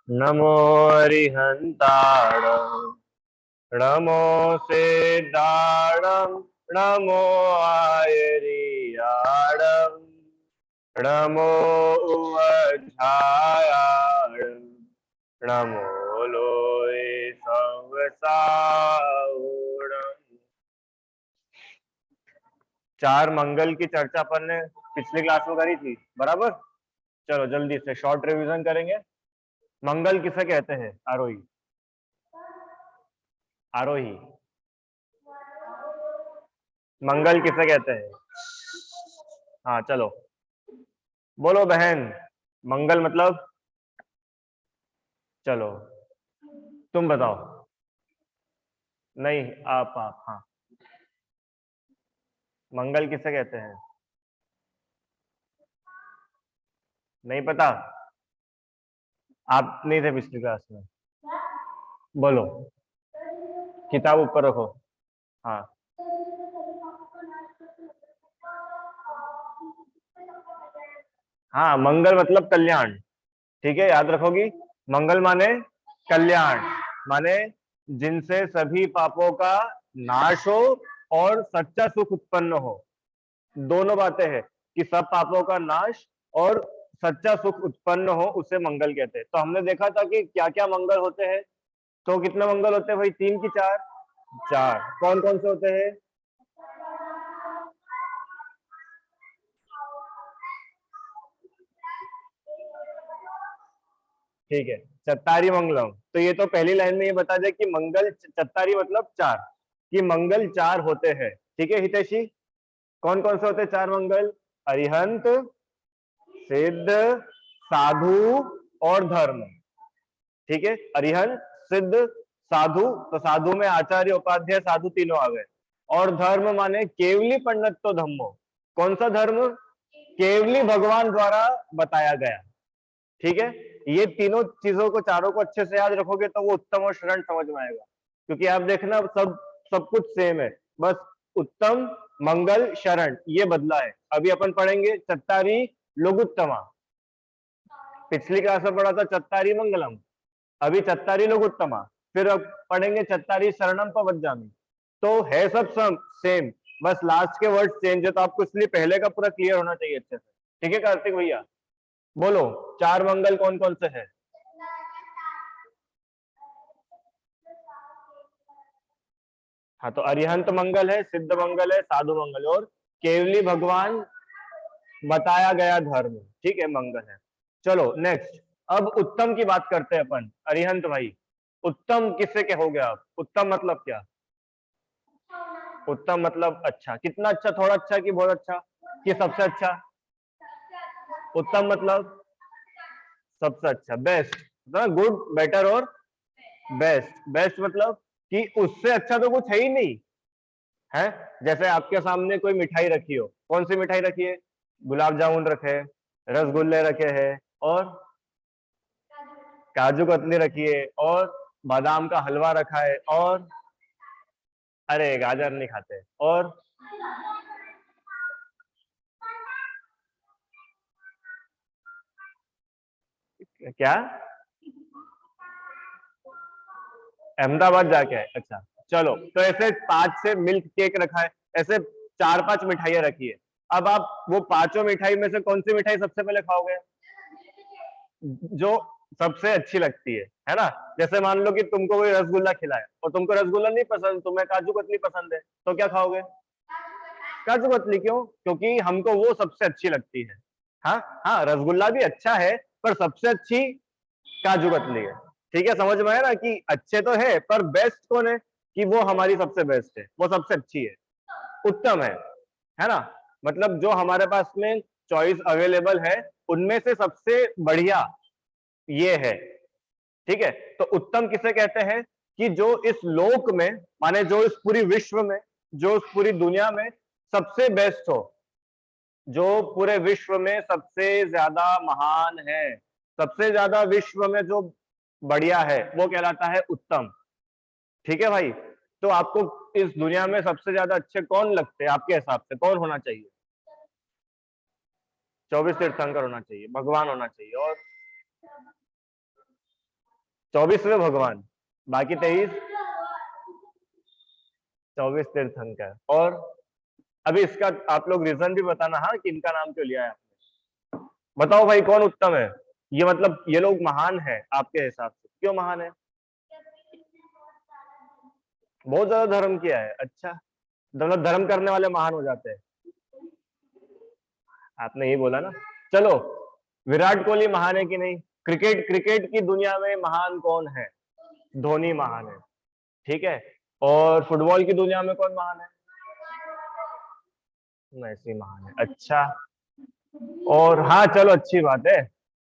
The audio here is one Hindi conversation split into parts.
नमो अरिहंताण नमो सिद्धाणं नमो आयरियाणं नमो उवझायाणं नमो लोय संवसावणम्। चार मंगल की चर्चा अपन ने पिछली क्लास में करी थी, बराबर। चलो जल्दी से शॉर्ट रिवीजन करेंगे। मंगल किसे कहते हैं? आरोही। आरोही। मंगल किसे कहते हैं? हाँ चलो बोलो बहन, मंगल मतलब? चलो तुम बताओ। नहीं, आप हाँ। मंगल किसे कहते हैं? नहीं पता? आप नहीं थे पिछली क्लास में? बोलो, किताब ऊपर रखो। हाँ हाँ, मंगल मतलब कल्याण। ठीक है, याद रखोगी। मंगल माने कल्याण, माने जिनसे सभी पापों का नाश हो और सच्चा सुख उत्पन्न हो। दोनों बातें हैं कि सब पापों का नाश और सच्चा सुख उत्पन्न हो, उसे मंगल कहते हैं। तो हमने देखा था कि क्या क्या मंगल होते हैं। तो कितने मंगल होते हैं भाई? 3 की 4? 4। कौन कौन से होते हैं? ठीक है, चत्तारी मंगलम। तो ये तो पहली लाइन में ये बता दे कि मंगल चत्तारी मतलब 4, कि मंगल 4 होते हैं। ठीक है हितेशी, कौन कौन से होते हैं 4 मंगल? अरिहंत, सिद्ध, साधु और धर्म। ठीक है, अरिहंत, सिद्ध, साधु। तो साधु में आचार्य उपाध्याय साधु तीनों आ गए। और धर्म माने केवली पंडितो धम्मो। कौन सा धर्म? केवली भगवान द्वारा बताया गया। ठीक है, ये तीनों चीजों को, चारों को अच्छे से याद रखोगे तो वो उत्तम और शरण समझ में आएगा। क्योंकि आप देखना, सब सब कुछ सेम है, बस उत्तम, मंगल, शरण ये बदला है। अभी अपन पढ़ेंगे चत्तारी लघुत्तमा। पिछली क्लास में पढ़ा था चत्तारी मंगलम, अभी चत्तारी लघुत्तमा। फिर अब पढ़ेंगे चत्तारी शरणम पवज्जामि। तो है सब सेम, बस लास्ट के वर्ड चेंज है। तो आपको इसलिए पहले का पूरा क्लियर होना चाहिए अच्छे से। ठीक है कार्तिक भैया, बोलो 4 मंगल कौन कौन से है? हाँ, तो अरिहंत मंगल है, सिद्ध मंगल है, साधु मंगल और केवली भगवान बताया गया धर्म। ठीक है, मंगल है। चलो नेक्स्ट, अब उत्तम की बात करते हैं अपन। अरिहंत भाई, उत्तम किससे कहोगे आप? उत्तम मतलब क्या? उत्तम मतलब अच्छा। कितना अच्छा? थोड़ा अच्छा कि बहुत अच्छा कि सबसे अच्छा? उत्तम मतलब सबसे अच्छा, बेस्ट। गुड, बेटर और बेस्ट। बेस्ट मतलब कि उससे अच्छा तो कुछ है ही नहीं है। जैसे आपके सामने कोई मिठाई रखी हो, कौन सी मिठाई रखी है? गुलाब जामुन रखे हैं, रसगुल्ले रखे हैं, और काजू कतली रखी है, और बादाम का हलवा रखा है, और अरे गाजर नहीं खाते, और क्या? अहमदाबाद जाके है? अच्छा, चलो तो ऐसे 5 से मिल्क केक रखा है, ऐसे 4-5 मिठाइयां रखी है। अब आप वो पांचों मिठाई में से कौन सी मिठाई सबसे पहले खाओगे? जो सबसे अच्छी लगती है ना। जैसे मान लो कि तुमको कोई रसगुल्ला खिलाए और तुमको रसगुल्ला नहीं पसंद, तुम्हें काजू कतली पसंद है, तो क्या खाओगे? काजू कतली। क्यों? क्योंकि हमको वो सबसे अच्छी लगती है। हाँ हाँ, रसगुल्ला भी अच्छा है, पर सबसे अच्छी काजू कतली है। ठीक है, समझ में आया ना कि अच्छे तो है पर बेस्ट कौन है? कि वो हमारी सबसे बेस्ट है, वो सबसे अच्छी है, उत्तम है ना। मतलब जो हमारे पास में चॉइस अवेलेबल है, उनमें से सबसे बढ़िया ये है। ठीक है, तो उत्तम किसे कहते हैं? कि जो इस लोक में, माने जो इस पूरी विश्व में, जो इस पूरी दुनिया में सबसे बेस्ट हो, जो पूरे विश्व में सबसे ज्यादा महान है, सबसे ज्यादा विश्व में जो बढ़िया है, वो कहलाता है उत्तम। ठीक है भाई, तो आपको इस दुनिया में सबसे ज्यादा अच्छे कौन लगते हैं आपके हिसाब से? कौन होना चाहिए? 24 तीर्थंकर होना चाहिए, भगवान होना चाहिए, और 24वें भगवान, बाकी 23 24 तीर्थंकर। और अभी इसका आप लोग रीजन भी बताना, हाँ, कि इनका नाम क्यों लिया है आपने। बताओ भाई कौन उत्तम है, ये मतलब ये लोग महान है आपके हिसाब से, क्यों महान है? बहुत ज्यादा धर्म किया है, अच्छा, मतलब धर्म करने वाले महान हो जाते हैं, आपने ये बोला ना। चलो, विराट कोहली महान है कि नहीं? क्रिकेट क्रिकेट की दुनिया में महान कौन है? धोनी महान है, ठीक है। और फुटबॉल की दुनिया में कौन महान है? मैसी महान है, अच्छा। और हाँ चलो अच्छी बात है।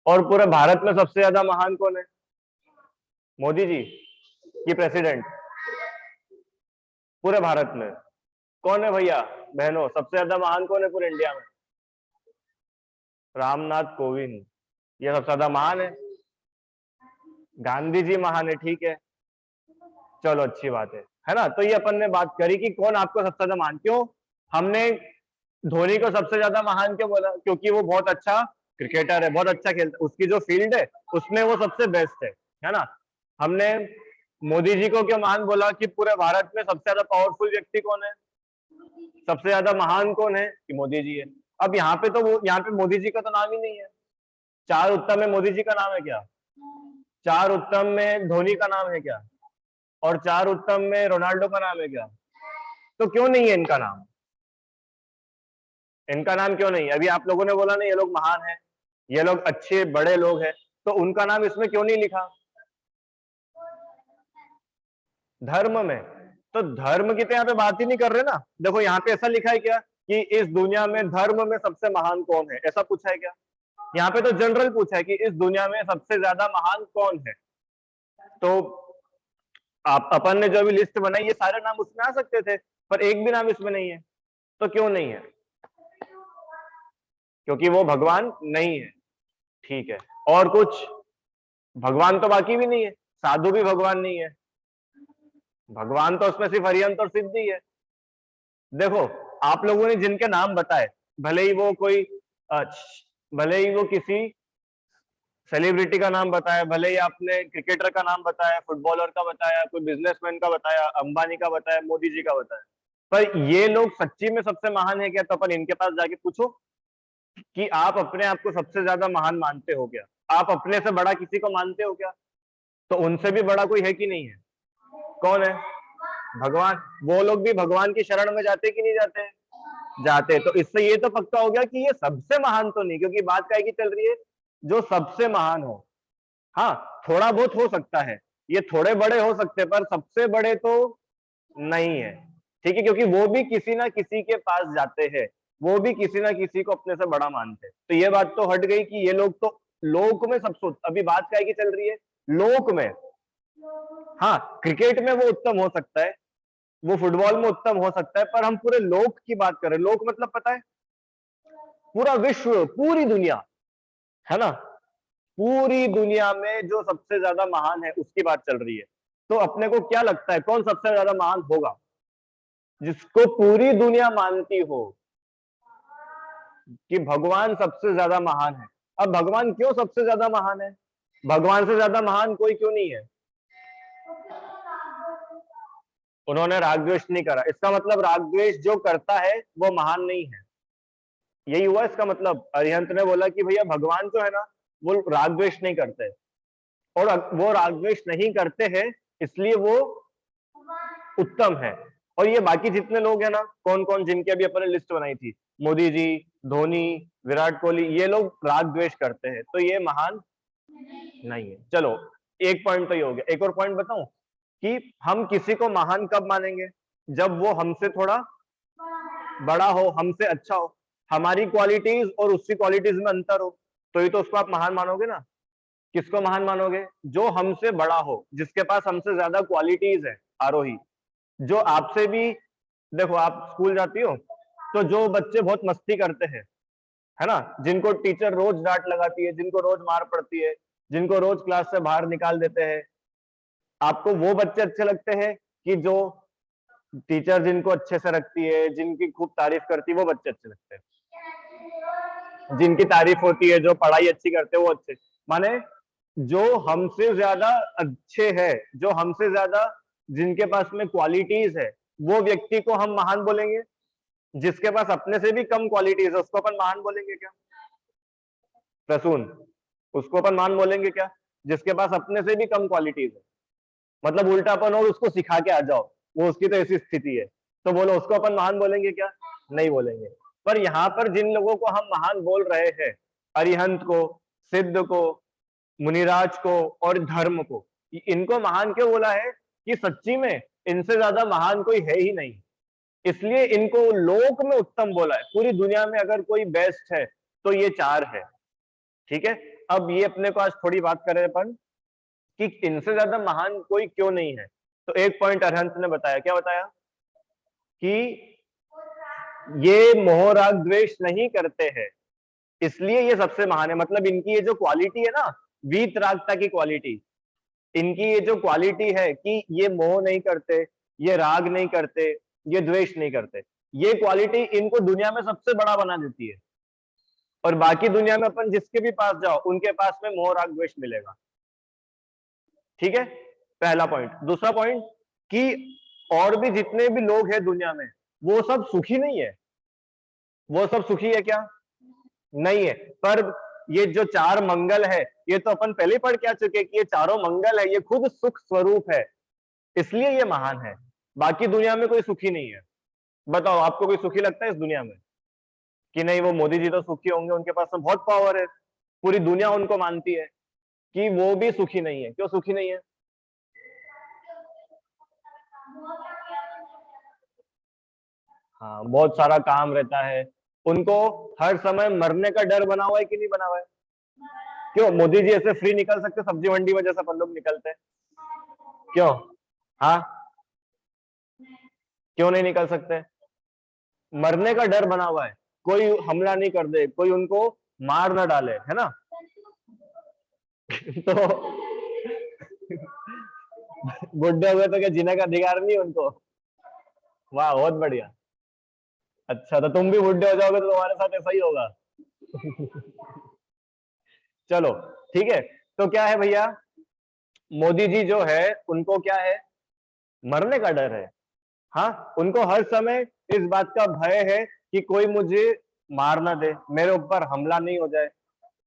और पूरे भारत में सबसे ज्यादा महान कौन है? मोदी जी की प्रेसिडेंट? पूरे भारत में कौन है भैया बहनों, सबसे ज्यादा महान कौन है पूरे इंडिया में? रामनाथ कोविंद, ये सबसे ज्यादा महान है। गांधी जी महान है, ठीक है, चलो अच्छी बात है ना। तो ये अपन ने बात करी कि कौन आपको सबसे ज्यादा महान, क्यों हमने धोनी को सबसे ज्यादा महान क्यों बोला? क्योंकि वो बहुत अच्छा क्रिकेटर है, बहुत अच्छा खेलता है, उसकी जो फील्ड है उसमें वो सबसे बेस्ट है ना। हमने मोदी जी को क्यों महान बोला? कि पूरे भारत में सबसे ज्यादा पावरफुल व्यक्ति कौन है, सबसे ज्यादा महान कौन है? कि मोदी जी है। अब यहाँ पे तो वो, यहाँ पे मोदी जी का तो नाम ही नहीं है। चार उत्तम में मोदी जी का नाम है क्या? चार उत्तम में धोनी का नाम है क्या? और चार उत्तम में रोनाल्डो का नाम है क्या? तो क्यों नहीं है इनका नाम? इनका नाम क्यों नहीं? अभी आप लोगों ने बोला ना ये लोग महान हैं, ये लोग अच्छे बड़े लोग हैं, तो उनका नाम इसमें क्यों नहीं लिखा? धर्म में? तो धर्म की तो यहाँ पे बात ही नहीं कर रहे ना। देखो यहाँ पे ऐसा लिखा है क्या कि इस दुनिया में धर्म में सबसे महान कौन है, ऐसा पूछा है क्या? यहाँ पे तो जनरल पूछा है कि इस दुनिया में सबसे ज्यादा महान कौन है। तो आप अपन ने जो भी लिस्ट बनाई ये सारे नाम उसमें आ सकते थे, पर एक भी नाम इसमें नहीं है। तो क्यों नहीं है? क्योंकि वो भगवान नहीं है, ठीक है। और कुछ? भगवान तो बाकी भी नहीं है, साधु भी भगवान नहीं है, भगवान तो उसमें सिर्फ हरिहंत और सिद्धि है। देखो आप लोगों ने जिनके नाम बताए, भले ही वो कोई भले ही वो किसी सेलिब्रिटी का नाम बताया, भले ही आपने क्रिकेटर का नाम बताया, फुटबॉलर का बताया, कोई बिजनेसमैन का बताया, अंबानी का बताया, मोदी जी का बताया, पर ये लोग सच्ची में सबसे महान है क्या? तो अपन इनके पास जाके पूछो कि आप अपने आप को सबसे ज्यादा महान मानते हो क्या? आप अपने से बड़ा किसी को मानते हो क्या? तो उनसे भी बड़ा कोई है कि नहीं है? कौन है? भगवान। वो लोग भी भगवान की शरण में जाते कि नहीं जाते? जाते। तो इससे ये तो पक्का हो गया कि ये सबसे महान तो नहीं, क्योंकि बात क्या की चल रही है, जो सबसे महान हो। हाँ, थोड़ा बहुत हो सकता है, ये थोड़े बड़े हो सकते हैं, पर सबसे बड़े तो नहीं है, ठीक है, क्योंकि वो भी किसी ना किसी के पास जाते हैं, वो भी किसी ना किसी को अपने से बड़ा मानते हैं। तो ये बात तो हट गई कि ये लोग तो लोक में सबसे, अभी बात क्या की चल रही है, लोक में। हाँ, क्रिकेट में वो उत्तम हो सकता है, वो फुटबॉल में उत्तम हो सकता है, पर हम पूरे लोक की बात करें, लोक मतलब पता है? पूरा विश्व, पूरी दुनिया, है ना। पूरी दुनिया में जो सबसे ज्यादा महान है उसकी बात चल रही है। तो अपने को क्या लगता है कौन सबसे ज्यादा महान होगा? जिसको पूरी दुनिया मानती हो कि भगवान सबसे ज्यादा महान है। अब भगवान क्यों सबसे ज्यादा महान है? भगवान से ज्यादा महान कोई क्यों नहीं है? उन्होंने राग द्वेष नहीं करा, इसका मतलब राग द्वेष जो करता है वो महान नहीं है, यही हुआ इसका मतलब। अरिहंत ने बोला कि भैया भगवान जो है ना वो राग द्वेष नहीं करते, और वो राग द्वेष नहीं करते हैं इसलिए वो उत्तम है। और ये बाकी जितने लोग हैं ना, कौन कौन जिनकी अभी अपन ने लिस्ट बनाई थी, मोदी जी, धोनी, विराट कोहली, ये लोग राग द्वेष करते हैं, तो ये महान नहीं है। चलो एक पॉइंट तो ये हो गया। एक और पॉइंट बताऊं कि हम किसी को महान कब मानेंगे? जब वो हमसे थोड़ा बड़ा हो, हमसे अच्छा हो, हमारी क्वालिटीज और उसकी क्वालिटीज में अंतर हो, तो ये तो उसको आप महान मानोगे ना। किसको महान मानोगे? जो हमसे बड़ा हो, जिसके पास हमसे ज्यादा क्वालिटीज है, आरोही। जो आपसे भी, देखो आप स्कूल जाती हो तो जो बच्चे बहुत मस्ती करते हैं, है ना, जिनको टीचर रोज डांट लगाती है, जिनको रोज मार पड़ती है, जिनको रोज क्लास से बाहर निकाल देते हैं, आपको वो बच्चे अच्छे लगते हैं कि जो टीचर जिनको अच्छे से रखती है, जिनकी खूब तारीफ करती है, वो बच्चे अच्छे लगते हैं? जिनकी तारीफ होती है, जो पढ़ाई अच्छी करते हैं, वो अच्छे, माने जो हमसे ज्यादा अच्छे है, जो हमसे ज्यादा जिनके पास में क्वालिटीज है, वो व्यक्ति को हम महान बोलेंगे। जिसके पास अपने से भी कम क्वालिटीज है उसको अपन महान बोलेंगे क्या? प्रसून, उसको अपन महान बोलेंगे क्या जिसके पास अपने से भी कम क्वालिटीज है? मतलब उल्टा अपन और उसको सिखा के आ जाओ, वो उसकी तो ऐसी स्थिति है, तो बोलो उसको अपन महान बोलेंगे क्या? नहीं बोलेंगे। पर यहाँ पर जिन लोगों को हम महान बोल रहे हैं, अरिहंत को, सिद्ध को, मुनिराज को और धर्म को, इनको महान क्यों बोला है? कि सच्ची में इनसे ज्यादा महान कोई है ही नहीं, इसलिए इनको लोक में उत्तम बोला है। पूरी दुनिया में अगर कोई बेस्ट है तो ये चार है। ठीक है, अब ये अपने को आज थोड़ी बात करें अपन कि इनसे ज्यादा महान कोई क्यों नहीं है। तो एक पॉइंट अरहंत ने बताया, क्या बताया? कि ये मोह राग द्वेष नहीं करते हैं, इसलिए ये सबसे महान है। मतलब इनकी ये जो क्वालिटी है ना, वीतरागता की क्वालिटी, इनकी ये जो क्वालिटी है कि ये मोह नहीं करते, ये राग नहीं करते, ये द्वेष नहीं करते, ये क्वालिटी इनको दुनिया में सबसे बड़ा बना देती है। और बाकी दुनिया में अपन जिसके भी पास जाओ उनके पास में मोह राग द्वेष मिलेगा। ठीक है, पहला पॉइंट। दूसरा पॉइंट कि और भी जितने भी लोग हैं दुनिया में वो सब सुखी नहीं है। वो सब सुखी है क्या? नहीं है। पर ये जो चार मंगल है, ये तो अपन पहले पढ़ के आ चुके कि ये चारों मंगल है, ये खुद सुख स्वरूप है, इसलिए ये महान है। बाकी दुनिया में कोई सुखी नहीं है। बताओ आपको कोई सुखी लगता है इस दुनिया में? कि नहीं वो मोदी जी तो सुखी होंगे, उनके पास तो बहुत पावर है, पूरी दुनिया उनको मानती है, कि वो भी सुखी नहीं है। क्यों सुखी नहीं है? हाँ, बहुत सारा काम रहता है उनको, हर समय मरने का डर बना हुआ है कि नहीं बना हुआ है? क्यों मोदी जी ऐसे फ्री निकल सकते सब्जी मंडी में जैसे अपन लोग निकलते हैं? क्यों? हाँ, क्यों नहीं निकल सकते? मरने का डर बना हुआ है, कोई हमला नहीं कर दे, कोई उनको मार ना डाले, है ना? तो बुढ़े हुए तो क्या जीने का अधिकार नहीं उनको? वाह, बहुत बढ़िया। अच्छा, तो तुम भी बुढ़े हो जाओगे तो तुम्हारे साथ ऐसा ही होगा। चलो ठीक है, तो क्या है भैया, मोदी जी जो है उनको क्या है? मरने का डर है। हाँ, उनको हर समय इस बात का भय है कि कोई मुझे मार ना दे, मेरे ऊपर हमला नहीं हो जाए,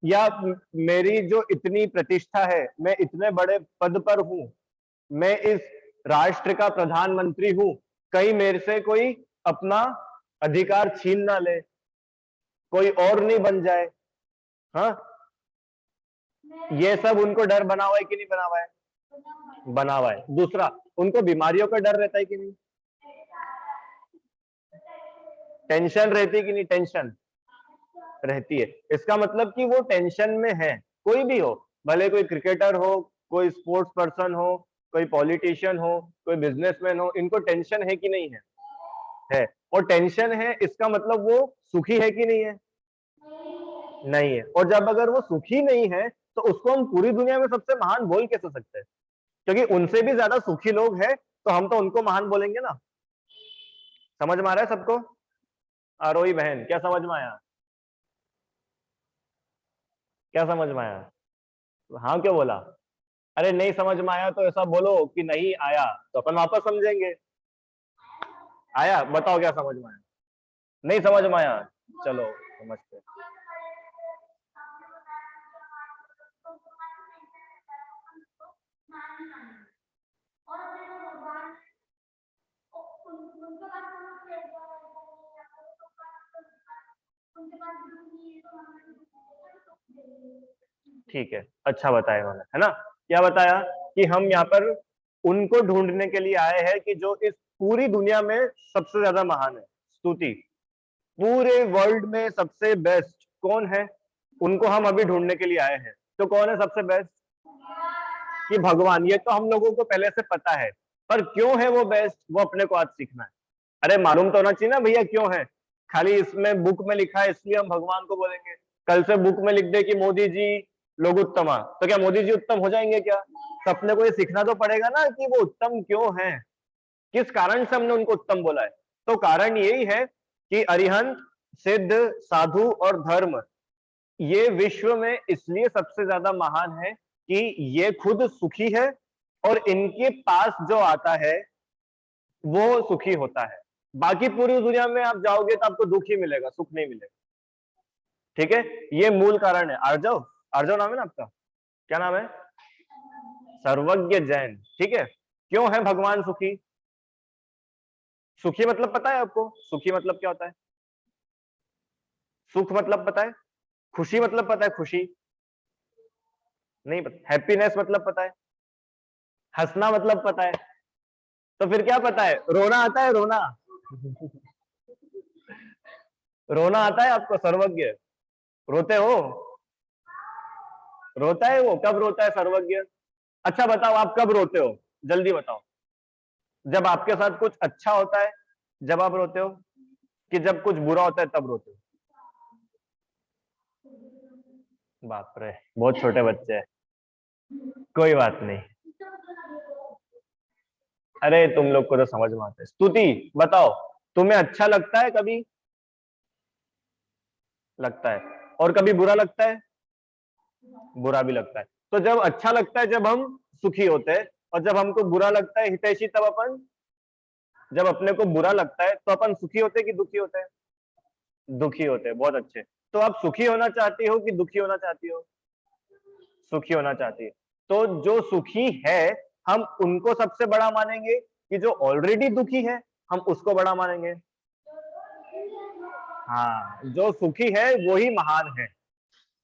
या मेरी जो इतनी प्रतिष्ठा है, मैं इतने बड़े पद पर हूं, मैं इस राष्ट्र का प्रधानमंत्री हूं, कहीं मेरे से कोई अपना अधिकार छीन ना ले, कोई और नहीं बन जाए। हाँ, ये सब उनको डर बना हुआ है कि नहीं बना हुआ है? बना हुआ है। दूसरा, उनको बीमारियों का डर रहता है कि नहीं? टेंशन रहती है कि नहीं? टेंशन रहती है। इसका मतलब कि वो टेंशन में है, कोई भी हो, भले कोई क्रिकेटर हो, कोई स्पोर्ट्स पर्सन हो, कोई पॉलिटिशियन हो, कोई बिजनेसमैन हो, इनको टेंशन है कि नहीं है? है। और टेंशन है इसका मतलब वो सुखी है कि नहीं है? नहीं है। और जब अगर वो सुखी नहीं है तो उसको हम पूरी दुनिया में सबसे महान बोल कैसे सकते हैं? क्योंकि उनसे भी ज्यादा सुखी लोग हैं, तो हम तो उनको महान बोलेंगे ना। समझ में आ रहा है सबको? आरोही बहन, क्या समझ में आया? क्या समझ में आया? हाँ क्यों बोला? अरे नहीं समझ में आया तो ऐसा बोलो कि नहीं आया, तो अपन वापस समझेंगे। आया? बताओ क्या समझ में आया? नहीं समझ में आया? चलो समझते हैं। ठीक है, अच्छा बताया उन्होंने, है ना? क्या बताया? कि हम यहाँ पर उनको ढूंढने के लिए आए हैं कि जो इस पूरी दुनिया में सबसे ज्यादा महान है। स्तुति, पूरे वर्ल्ड में सबसे बेस्ट कौन है? उनको हम अभी ढूंढने के लिए आए हैं। तो कौन है सबसे बेस्ट? कि भगवान। ये तो हम लोगों को पहले से पता है, पर क्यों है वो बेस्ट, वो अपने को आज सीखना है। अरे मालूम तो होना चाहिए ना भैया क्यों है। खाली इसमें बुक में लिखा है इसलिए हम भगवान को बोलेंगे, कल से बुक में लिख दे कि मोदी जी लोग उत्तमा, तो क्या मोदी जी उत्तम हो जाएंगे क्या? तो अपने को ये सीखना तो पड़ेगा ना कि वो उत्तम क्यों है, किस कारण से हमने उनको उत्तम बोला है। तो कारण यही है कि अरिहंत, सिद्ध, साधु और धर्म ये विश्व में इसलिए सबसे ज्यादा महान है कि ये खुद सुखी है और इनके पास जो आता है वो सुखी होता है। बाकी पूरी दुनिया में आप जाओगे तो आपको दुख ही मिलेगा, सुख नहीं मिलेगा। ठीक है, ये मूल कारण है। आर्जव, आर्जव नाम है ना आपका, क्या नाम है? सर्वज्ञ जैन। ठीक है, क्यों है भगवान सुखी? सुखी मतलब पता है आपको? सुखी मतलब क्या होता है? सुख मतलब पता है? खुशी मतलब पता है? खुशी नहीं पता? हैप्पीनेस मतलब पता है? हंसना मतलब पता है? तो फिर क्या पता है? रोना आता है? रोना रोना आता है आपको? सर्वज्ञ, रोते हो? रोता है वो? कब रोता है सर्वज्ञ? अच्छा बताओ, आप कब रोते हो? जल्दी बताओ। जब आपके साथ कुछ अच्छा होता है जब आप रोते हो, कि जब कुछ बुरा होता है तब रोते हो? बाप रे, बहुत छोटे बच्चे हैं। कोई बात नहीं, अरे तुम लोग को तो समझ में आता है। स्तुति, बताओ, तुम्हें अच्छा लगता है कभी? लगता है। और कभी बुरा लगता है? बुरा भी लगता है। तो जब अच्छा लगता है जब हम सुखी होते हैं, और जब हमको बुरा लगता है हितैषी तब अपन, जब अपने को बुरा लगता है तो अपन सुखी होते हैं कि दुखी होते हैं? दुखी होते हैं। बहुत अच्छे। तो आप सुखी होना चाहती हो कि दुखी होना चाहती हो? सुखी होना चाहती है। तो जो सुखी है हम उनको सबसे बड़ा मानेंगे, कि जो ऑलरेडी दुखी है हम उसको बड़ा मानेंगे? हाँ, जो सुखी है वो ही महान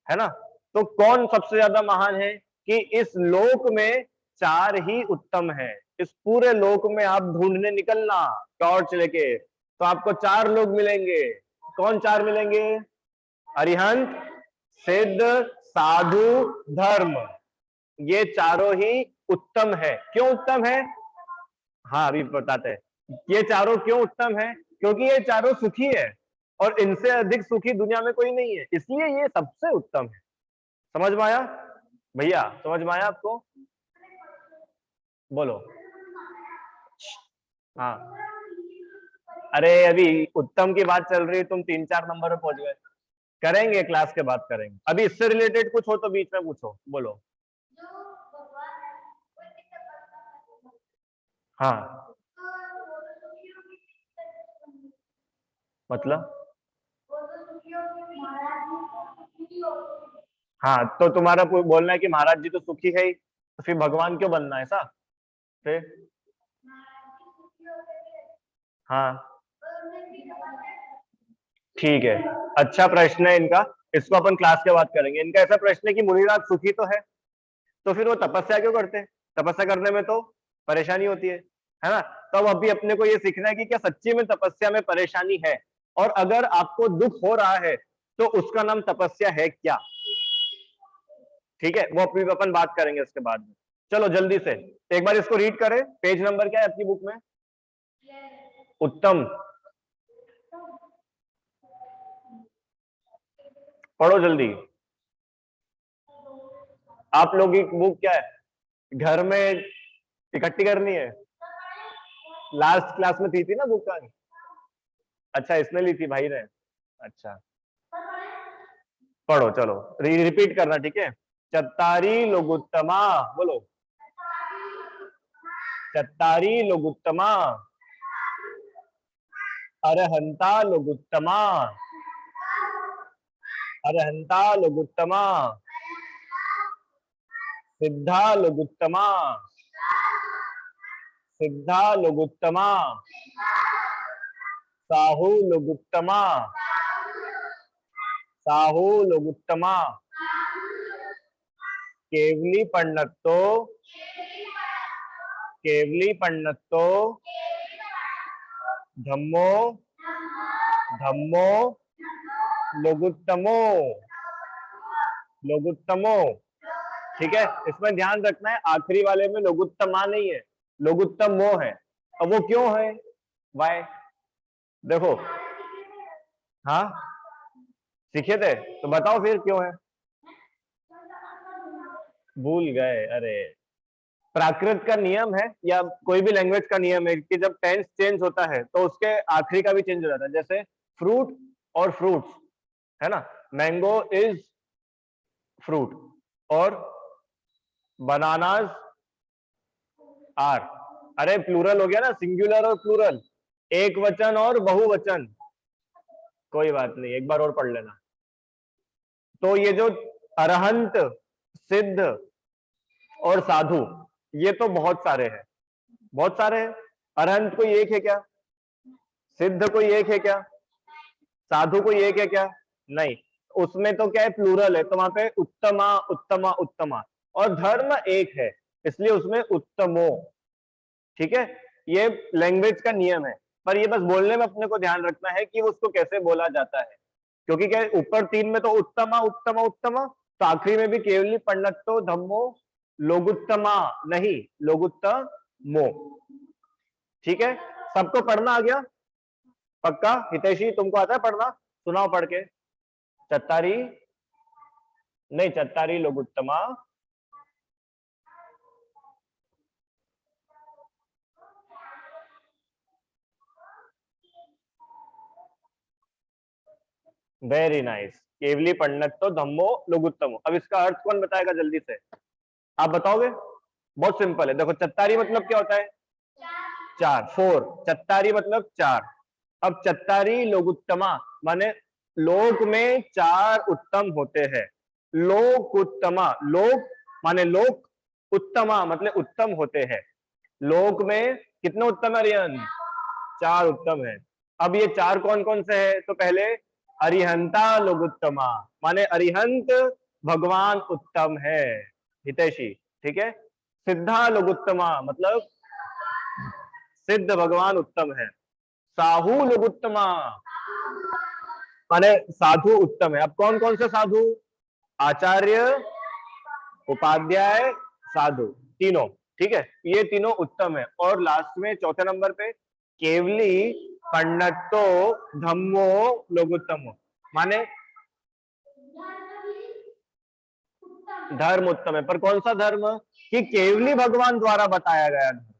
है ना? तो कौन सबसे ज्यादा महान है? कि इस लोक में चार ही उत्तम है। इस पूरे लोक में आप ढूंढने निकलना टॉर्च लेके, तो आपको चार लोग मिलेंगे। कौन चार मिलेंगे? अरिहंत, सिद्ध, साधु, धर्म। ये चारों ही उत्तम है। क्यों उत्तम है? हाँ, अभी बताते हैं। ये चारों क्यों उत्तम है? क्योंकि ये चारों सुखी है, और इनसे अधिक सुखी दुनिया में कोई नहीं है, इसलिए ये सबसे उत्तम है। समझ में आया भैया? समझ में आया आपको? बोलो। हाँ, अरे अभी उत्तम की बात चल रही है, तुम 3-4 नंबर पे पहुंच गए। करेंगे, क्लास के बाद करेंगे। अभी इससे रिलेटेड कुछ हो तो बीच में पूछो, बोलो। हाँ, मतलब? हाँ, तो तुम्हारा बोलना है कि महाराज जी तो सुखी है ही, तो फिर भगवान क्यों बनना है ऐसा? फिर हाँ, ठीक है, अच्छा प्रश्न है इनका। इसको अपन क्लास के बाद करेंगे। इनका ऐसा प्रश्न है कि मुनिराज सुखी तो है, तो फिर वो तपस्या क्यों करते हैं? तपस्या करने में तो परेशानी होती है ना? तो अब अभी अपने को ये सीखना है कि क्या सच्ची में तपस्या में परेशानी है, और अगर आपको दुख हो रहा है तो उसका नाम तपस्या है क्या? ठीक है, वो अभी अपन बात करेंगे उसके बाद में। चलो जल्दी से एक बार इसको रीड करें। पेज नंबर क्या है आपकी बुक में? उत्तम। पढ़ो जल्दी। आप लोगों की बुक क्या है, घर में इकट्ठी करनी है? लास्ट क्लास में थी ना बुक का? अच्छा, इसने ली थी भाई ने? अच्छा, पढ़ो चलो। रिपीट करना, ठीक है? चत्तारी लोगुत्तमा, बोलो। चत्तारी लोगुत्तमा, अरहंता लोगुत्तमा, अरहंता लोगुत्तमा, सिद्धा लोगुत्तमा, सिद्धा लोगुत्तमा, साहू लोगुत्तमा, साहू लोगुत्तमा, केवली पन्नत्तो, केवली पन्नत्तो, धम्मो, धम्मो लोगुत्तमो, लोगुत्तमो। ठीक है, इसमें ध्यान रखना है आखिरी वाले में लोगुत्तमा नहीं है, लोगुत्तमो है। अब वो क्यों है? वाई? देखो, हाँ सीखे थे तो बताओ फिर क्यों है? भूल गए? अरे, प्राकृत का नियम है, या कोई भी लैंग्वेज का नियम है कि जब टेंस चेंज होता है तो उसके आखिरी का भी चेंज हो जाता है। जैसे फ्रूट और फ्रूट्स, है ना? मैंगो इज फ्रूट, और बनानास आर। अरे प्लूरल हो गया ना, सिंगुलर और प्लूरल, एक वचन और बहुवचन। कोई बात नहीं, एक बार और पढ़ लेना। तो ये जो अरहंत, सिद्ध और साधु, ये तो बहुत सारे हैं, बहुत सारे हैं। अरहंत कोई एक है क्या? सिद्ध कोई एक है क्या? साधु कोई एक है क्या? नहीं। उसमें तो क्या है, प्लूरल है, तो वहां पे उत्तमा उत्तमा उत्तमा, और धर्म एक है, इसलिए उसमें उत्तमो। ठीक है, ये लैंग्वेज का नियम है, पर ये बस बोलने में अपने को ध्यान रखना है कि उसको कैसे बोला जाता है, क्योंकि क्या ऊपर तीन में तो उत्तमा उत्तमा उत्तमा, तो आखिरी में भी केवली पंडितो धम्मो लोगुत्तमा, नहीं लोगुत्तमो। ठीक है, सबको पढ़ना आ गया? पक्का? हितेशी तुमको आता है पढ़ना? सुनाओ पढ़ के। चत्तारी नहीं, चत्तारी लोगुत्तमा, वेरी नाइस। केवली पंडितो धम्मो लोगुत्तमो। अब इसका अर्थ कौन बताएगा जल्दी से? आप बताओगे? बहुत सिंपल है, देखो चत्तारी मतलब क्या होता है? चार, फोर। चत्तारी मतलब चार। अब चत्तारी लोकुत्तमा माने लोक में चार उत्तम होते हैं। लोक उत्तमा, लोक माने लोक, उत्तमा मतलब उत्तम होते हैं। लोक में कितने उत्तम है रियन? चार उत्तम है। अब ये चार कौन कौन से हैं? तो पहले अरिहंता लोकुत्तमा माने अरिहंत भगवान उत्तम है, हितैषी। ठीक है, सिद्धा लोकुत्तमा मतलब सिद्ध भगवान उत्तम है। साहू लोकुत्तमा माने साधु उत्तम है। अब कौन कौन से साधु? आचार्य, उपाध्याय, साधु, तीनों। ठीक है, ये तीनों उत्तम है। और लास्ट में चौथे नंबर पे केवली पंडितो धम्मो लोकुत्तमो माने धर्म उत्तम है। पर कौन सा धर्म? कि केवली भगवान द्वारा बताया गया धर्म,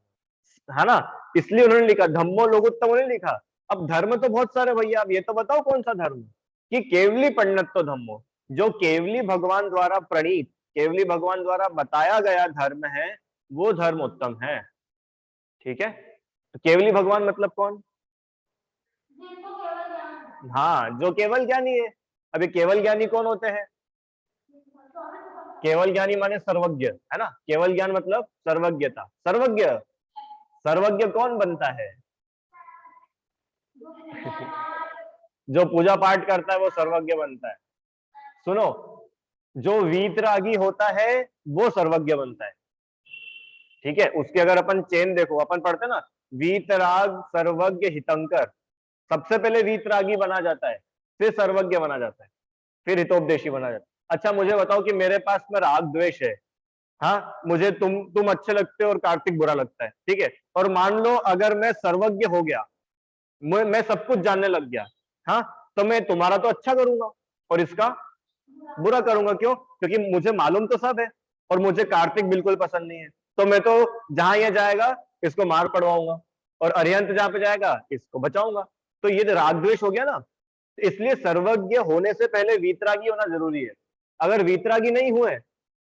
है ना, इसलिए उन्होंने लिखा धम्मो लोकुत्तम नहीं लिखा। अब धर्म तो बहुत सारे भैया, अब ये तो बताओ कौन सा धर्म? कि केवली पंडितो धम्मो, जो केवली भगवान द्वारा प्रणीत, केवली भगवान द्वारा बताया गया धर्म है, वो धर्म उत्तम है। ठीक है, तो केवली भगवान मतलब कौन? हाँ, जो केवल ज्ञानी है। अभी केवल ज्ञानी कौन होते हैं? केवल ज्ञानी माने सर्वज्ञ, है ना, केवल ज्ञान मतलब सर्वज्ञता, सर्वज्ञ। सर्वज्ञ कौन बनता है? जो पूजा पाठ करता है वो सर्वज्ञ बनता है। सुनो, जो वीतरागी होता है वो सर्वज्ञ बनता है। ठीक है, उसके अगर अपन चेन देखो, अपन पढ़ते ना, वीतराग सर्वज्ञ हितंकर, सबसे पहले वीतरागी बना जाता है, फिर सर्वज्ञ बना जाता है, फिर हितोपदेशी बना जाता है। अच्छा मुझे बताओ कि मेरे पास में राग द्वेष है, हाँ, मुझे तुम अच्छे लगते हो और कार्तिक बुरा लगता है, ठीक है, और मान लो अगर मैं सर्वज्ञ हो गया, मैं सब कुछ जानने लग गया, हाँ, तो मैं तुम्हारा तो अच्छा करूंगा और इसका बुरा करूंगा। क्यों? क्योंकि मुझे मालूम तो सब है, और मुझे कार्तिक बिल्कुल पसंद नहीं है, तो मैं तो जहां ये जाएगा इसको मार पड़वाऊंगा, और अरिहंत जहां पे जाएगा इसको बचाऊंगा। तो ये राग द्वेष हो गया ना। तो इसलिए सर्वज्ञ होने से पहले वीतरागी होना जरूरी है। अगर वीतरागी नहीं हुए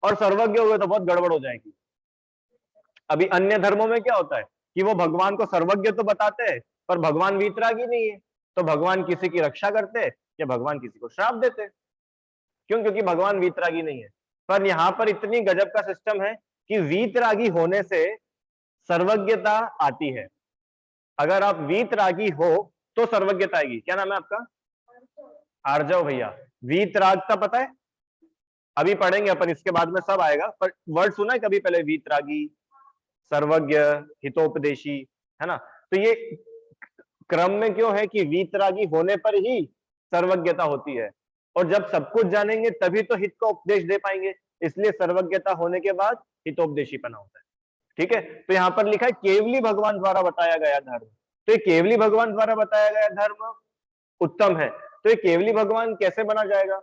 और सर्वज्ञ हुए तो बहुत गड़बड़ हो जाएगी। अभी अन्य धर्मों में क्या होता है कि वो भगवान को सर्वज्ञ तो बताते हैं, पर भगवान वीतरागी नहीं है, तो भगवान किसी की रक्षा करते या भगवान किसी को श्राप देते। क्यों? क्योंकि भगवान वीतरागी नहीं है। पर यहाँ पर इतनी गजब का सिस्टम है कि वीतरागी होने से सर्वज्ञता आती है। अगर आप वीतरागी हो तो सर्वज्ञता आएगी। क्या नाम है आपका? आर्जव भैया। वीतरागता पता है? अभी पढ़ेंगे अपन, इसके बाद में सब आएगा, पर वर्ड सुना है कभी पहले? वीतरागी, सर्वज्ञ, हितोपदेशी, है ना। तो ये क्रम में क्यों है कि वीतरागी होने पर ही सर्वज्ञता होती है, और जब सब कुछ जानेंगे तभी तो हित का उपदेश दे पाएंगे, इसलिए सर्वज्ञता होने के बाद हितोपदेशीपना होता है। ठीक है, तो यहां पर लिखा है केवली भगवान द्वारा बताया गया धर्म। तो ये केवली भगवान द्वारा बताया गया धर्म उत्तम है। तो ये केवली भगवान कैसे बना जाएगा?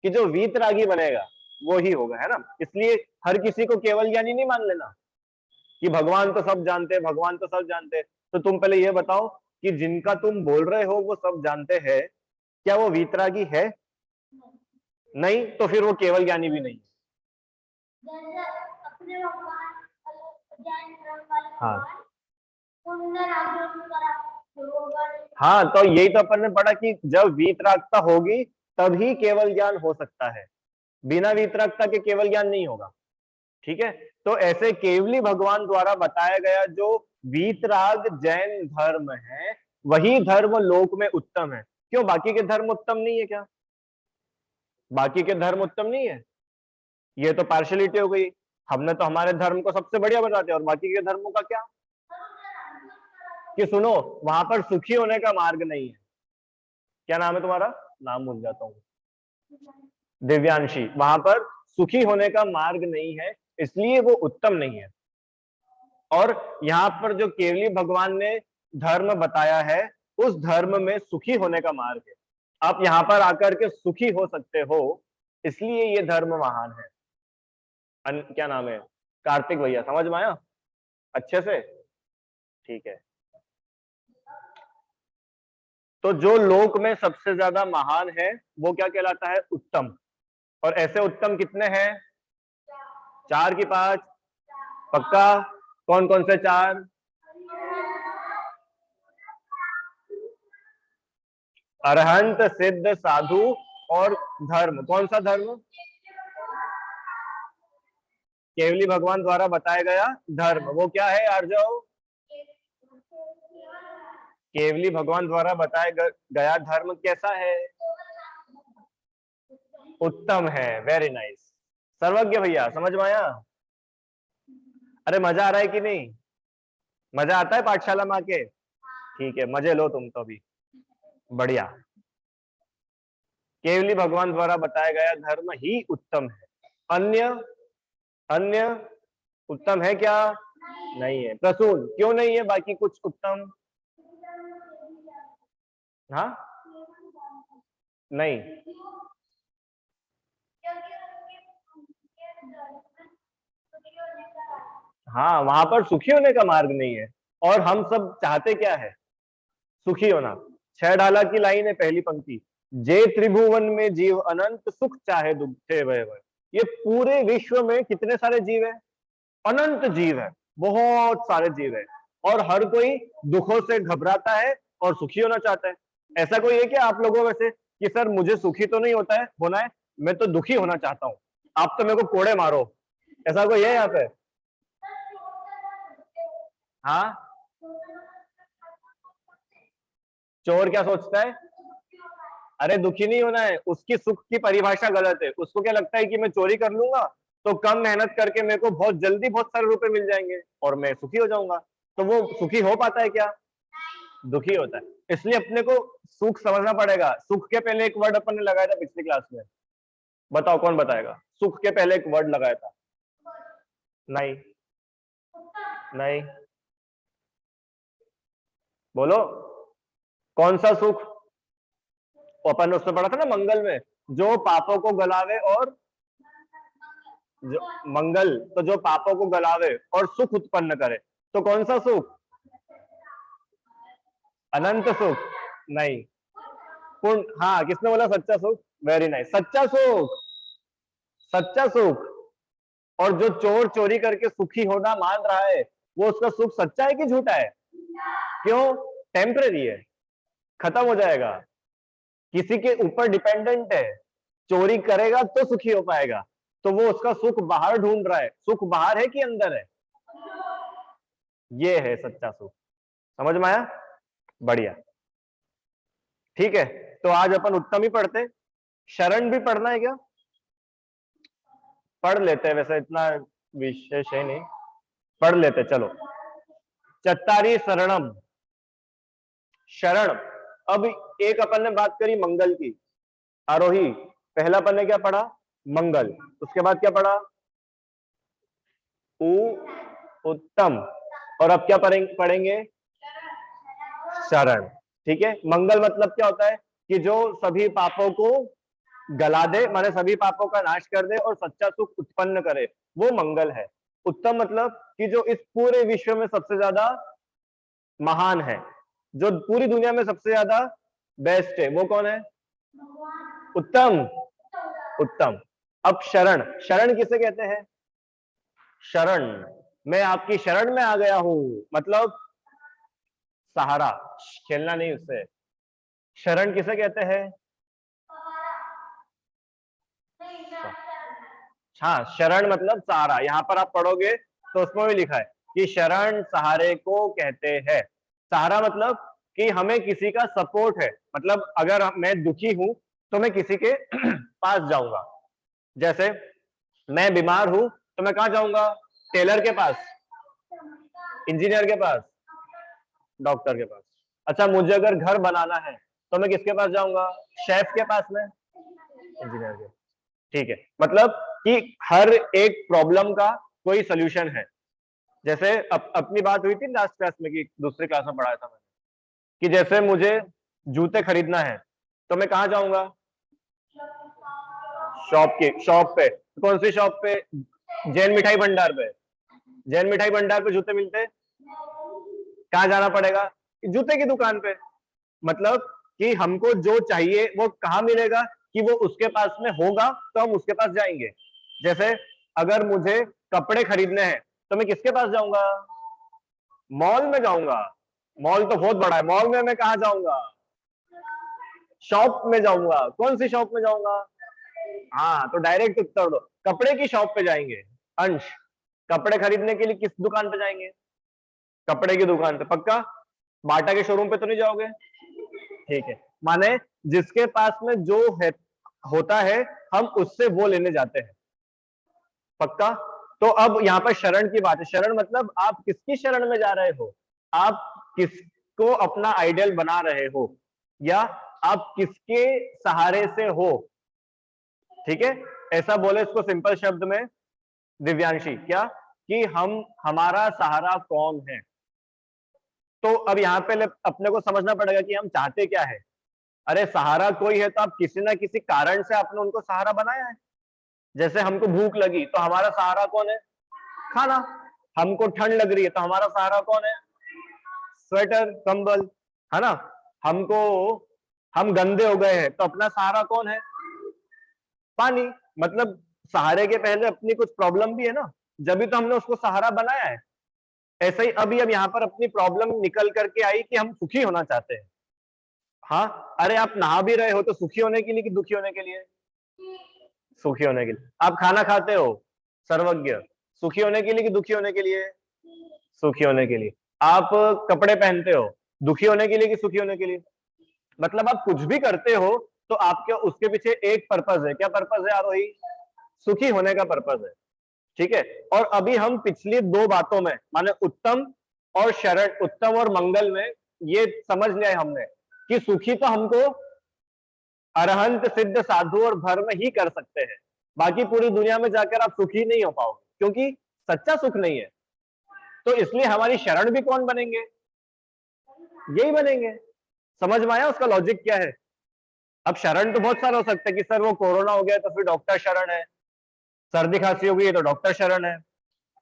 कि जो वीतरागी बनेगा वो ही होगा, है ना। इसलिए हर किसी को केवल ज्ञानी नहीं मान लेना कि भगवान तो सब जानते हैं, भगवान तो सब जानते हैं। तो तुम पहले ये बताओ कि जिनका तुम बोल रहे हो वो सब जानते हैं, क्या वो वीतरागी है? नहीं, तो फिर वो केवल ज्ञानी भी नहीं है। जैसे अपने भगवान जैन धर्म वाले हाँ भगवान हाँ, तो यही तो अपन ने पढ़ा कि जब वीतरागता होगी तभी केवल ज्ञान हो सकता है, बिना वीतरागता के केवल ज्ञान नहीं होगा। ठीक है, तो ऐसे केवली भगवान द्वारा बताया गया जो वीतराग जैन धर्म है, वही धर्म लोक में उत्तम है। क्यों, बाकी के धर्म उत्तम नहीं है क्या? बाकी के धर्म उत्तम नहीं है? ये तो पार्शलिटी हो गई। हमने तो हमारे धर्म को सबसे बढ़िया बता दिया और बाकी के धर्मों का क्या? कि सुनो, वहां पर सुखी होने का मार्ग नहीं है। क्या नाम है तुम्हारा? नाम भूल जाता हूँ। दिव्यांशी। वहां पर सुखी होने का मार्ग नहीं है, इसलिए वो उत्तम नहीं है। और यहाँ पर जो केवली भगवान ने धर्म बताया है, उस धर्म में सुखी होने का मार्ग है। आप यहाँ पर आकर के सुखी हो सकते हो, इसलिए ये धर्म महान है। क्या नाम है? कार्तिक भैया, समझ में आया अच्छे से? ठीक है, तो जो लोक में सबसे ज्यादा महान है वो क्या कहलाता है? उत्तम। और ऐसे उत्तम कितने हैं? 4 की 5? पक्का? कौन कौन से 4? अरहंत, सिद्ध, साधु और धर्म। कौन सा धर्म? केवली भगवान द्वारा बताया गया धर्म। वो क्या है आर्जव? केवली भगवान द्वारा बताया गया धर्म कैसा है? उत्तम है। Very nice. सर्वज्ञ भैया, समझ में आया? अरे मजा आ रहा है कि नहीं? मजा आता है पाठशाला में आके? ठीक है, मजे लो तुम तो भी। बढ़िया। केवली भगवान द्वारा बताया गया धर्म ही उत्तम है। अन्य अन्य उत्तम है क्या? नहीं है। प्रसून, क्यों नहीं है बाकी कुछ उत्तम? हाँ, नहीं। हाँ, वहां पर सुखी होने का मार्ग नहीं है। और हम सब चाहते क्या है? सुखी होना। 6 ढाला की लाइन है, पहली पंक्ति। जे त्रिभुवन में जीव अनंत, सुख चाहे दुखे भय भय। ये पूरे विश्व में कितने सारे जीव है? अनंत जीव है, बहुत सारे जीव है। और हर कोई दुखों से घबराता है और सुखी होना चाहता है। ऐसा कोई है क्या आप लोगों में से कि सर मुझे सुखी तो नहीं होता है होना है, मैं तो दुखी होना चाहता हूँ, आप तो मेरे को कोड़े मारो? ऐसा कोई है यहाँ पे? हाँ, चोर क्या सोचता है? अरे दुखी नहीं होना है, उसकी सुख की परिभाषा गलत है। उसको क्या लगता है कि मैं चोरी कर लूंगा तो कम मेहनत करके मेरे को बहुत जल्दी बहुत सारे रुपए मिल जाएंगे और मैं सुखी हो जाऊंगा। तो वो सुखी हो पाता है क्या? दुखी होता है। इसलिए अपने को सुख समझना पड़ेगा। सुख के पहले एक वर्ड अपन ने लगाया था पिछली क्लास में, बताओ कौन बताएगा? सुख के पहले एक वर्ड लगाया था। नहीं, नहीं, बोलो कौन सा सुख? अपन ने उसमें पढ़ा था ना मंगल में, जो पापों को गलावे और जो मंगल, तो जो पापों को गलावे और सुख उत्पन्न करे। तो कौन सा सुख? अनंत सुख? नहीं। पूर्ण, हाँ, किसने बोला सच्चा सुख? वेरी नाइस, सच्चा सुख। सच्चा सुख। और जो चोर चोरी करके सुखी होना मान रहा है, वो उसका सुख सच्चा है कि झूठा है? क्यों? टेम्परेरी है, खत्म हो जाएगा, किसी के ऊपर डिपेंडेंट है। चोरी करेगा तो सुखी हो पाएगा, तो वो उसका सुख बाहर ढूंढ रहा है। सुख बाहर है कि अंदर है? ये है सच्चा सुख। समझ में आया? बढ़िया। ठीक है, तो आज अपन उत्तम ही पढ़ते। शरण भी पढ़ना है क्या? पढ़ लेते हैं, वैसे इतना विशेष है नहीं, पढ़ लेते चलो। चत्तारी शरणम, शरण। अब एक अपन ने बात करी मंगल की, आरोही। पहला अपन ने क्या पढ़ा? मंगल। उसके बाद क्या पढ़ा? उ उत्तम। और अब क्या पढ़ेंगे? शरण। ठीक है, मंगल मतलब क्या होता है? कि जो सभी पापों को गला दे, माने सभी पापों का नाश कर दे और सच्चा सुख उत्पन्न करे, वो मंगल है। उत्तम मतलब कि जो इस पूरे विश्व में सबसे ज्यादा महान है, जो पूरी दुनिया में सबसे ज्यादा बेस्ट है, वो कौन है? उत्तम। उत्तम। अब शरण, शरण किसे कहते हैं? शरण, मैं आपकी शरण में आ गया हूं, मतलब सहारा, खेलना नहीं उससे। शरण किसे कहते हैं? हाँ, शरण मतलब सहारा। यहाँ पर आप पढ़ोगे तो उसमें भी लिखा है कि शरण सहारे को कहते हैं। सहारा मतलब कि हमें किसी का सपोर्ट है, मतलब अगर मैं दुखी हूं तो मैं किसी के पास जाऊंगा। जैसे मैं बीमार हूं तो मैं कहाँ जाऊंगा? टेलर के पास, इंजीनियर के पास, डॉक्टर के पास। अच्छा, मुझे अगर घर बनाना है तो मैं किसके पास जाऊंगा? शेफ के पास में, इंजीनियर के। ठीक है, मतलब कि हर एक प्रॉब्लम का कोई सोल्यूशन है। जैसे अपनी बात हुई थी लास्ट क्लास में, कि दूसरी क्लास में पढ़ाया था मैंने, कि जैसे मुझे जूते खरीदना है तो मैं कहाँ जाऊंगा? शॉप पे। कौन सी शॉप पे? जैन मिठाई भंडार पे। जैन मिठाई भंडार पे जूते मिलते हैं। कहाँ जाना पड़ेगा? जूते की दुकान पे। मतलब कि हमको जो चाहिए वो कहाँ मिलेगा? कि वो उसके पास में होगा तो हम उसके पास जाएंगे। जैसे अगर मुझे कपड़े खरीदने हैं तो मैं किसके पास जाऊंगा? मॉल में जाऊंगा। मॉल तो बहुत बड़ा है, मॉल में मैं कहाँ जाऊंगा? शॉप में जाऊंगा। कौन सी शॉप में जाऊंगा? हाँ, तो डायरेक्ट उत्तर दो, कपड़े की शॉप पे जाएंगे। अंश, कपड़े खरीदने के लिए किस दुकान पे जाएंगे? कपड़े की दुकान पे, पक्का? बाटा के शोरूम पे तो नहीं जाओगे? ठीक है, माने जिसके पास में जो है होता है हम उससे वो लेने जाते हैं, पक्का? तो अब यहाँ पर शरण की बात है। शरण मतलब आप किसकी शरण में जा रहे हो? आप किसको अपना आइडियल बना रहे हो, या आप किसके सहारे से हो? ठीक है, ऐसा बोले इसको सिंपल शब्द में दिव्यांशी, क्या? कि हम, हमारा सहारा कौन है। तो अब यहाँ पे अपने को समझना पड़ेगा कि हम चाहते क्या है। अरे सहारा कोई है तो आप किसी ना किसी कारण से आपने उनको सहारा बनाया है। जैसे हमको भूख लगी तो हमारा सहारा कौन है? खाना। हमको ठंड लग रही है तो हमारा सहारा कौन है? स्वेटर, कंबल, है ना? हमको, हम गंदे हो गए हैं तो अपना सहारा कौन है? पानी। मतलब सहारे के पहले अपनी कुछ प्रॉब्लम भी है ना, जब भी तो हमने उसको सहारा बनाया है। ऐसे ही अभी अब यहाँ पर अपनी प्रॉब्लम निकल करके आई कि हम सुखी होना चाहते हैं। हाँ, अरे आप नहा भी रहे हो तो सुखी होने के लिए कि दुखी होने के लिए? सुखी होने के लिए। आप खाना खाते हो, सर्वज्ञ, सुखी होने के लिए कि दुखी होने के लिए? सुखी होने के लिए। आप कपड़े पहनते हो, दुखी होने के लिए कि सुखी होने के लिए? मतलब आप कुछ भी करते हो तो आपके उसके पीछे एक पर्पज है। क्या पर्पज है आरोही? सुखी होने का पर्पज है। ठीक है, और अभी हम पिछली दो बातों में, माने उत्तम और शरण, उत्तम और मंगल में, ये समझ लिया हमने कि सुखी तो हमको अरहंत सिद्ध साधु और धर्म ही कर सकते हैं। बाकी पूरी दुनिया में जाकर आप सुखी नहीं हो पाओगे, क्योंकि सच्चा सुख नहीं है। तो इसलिए हमारी शरण भी कौन बनेंगे? यही बनेंगे। समझ में आया उसका लॉजिक क्या है? अब शरण तो बहुत सारा हो सकता है कि सर वो कोरोना हो गया तो फिर डॉक्टर शरण है, सर्दी खांसी हो गई है तो डॉक्टर शरण है,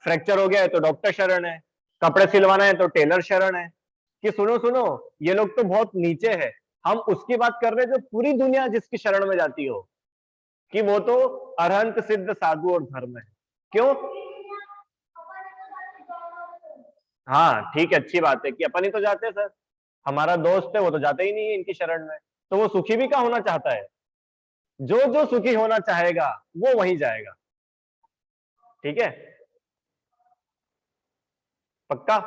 फ्रैक्चर हो गया है तो डॉक्टर शरण है, कपड़े सिलवाना है तो टेलर शरण है। कि सुनो सुनो, ये लोग तो बहुत नीचे है, हम उसकी बात कर रहे हैं जो पूरी दुनिया जिसकी शरण में जाती हो, कि वो तो अरहंत सिद्ध साधु और धर्म है। क्यों? हाँ ठीक है, अच्छी बात है कि अपन ही तो जाते हैं सर, हमारा दोस्त है वो तो जाते ही नहीं है इनकी शरण में, तो वो सुखी भी क्या होना चाहता है? जो जो सुखी होना चाहेगा वो वहीं जाएगा। ठीक है, पक्का?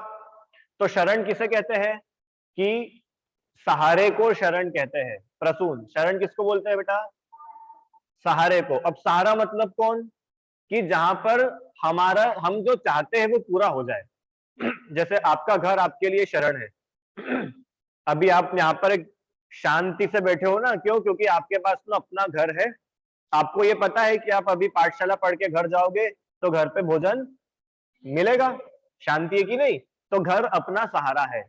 तो शरण किसे कहते हैं? कि सहारे को शरण कहते हैं। प्रसून, शरण किसको बोलते हैं बेटा? सहारे को। अब सहारा मतलब कौन? कि जहां पर हमारा, हम जो चाहते हैं वो पूरा हो जाए। जैसे आपका घर आपके लिए शरण है। अभी आप यहाँ पर एक शांति से बैठे हो ना, क्यों? क्योंकि आपके पास ना अपना घर है। आपको ये पता है कि आप अभी पाठशाला पढ़ के घर जाओगे तो घर पे भोजन मिलेगा, शांति है कि नहीं? तो घर अपना सहारा है।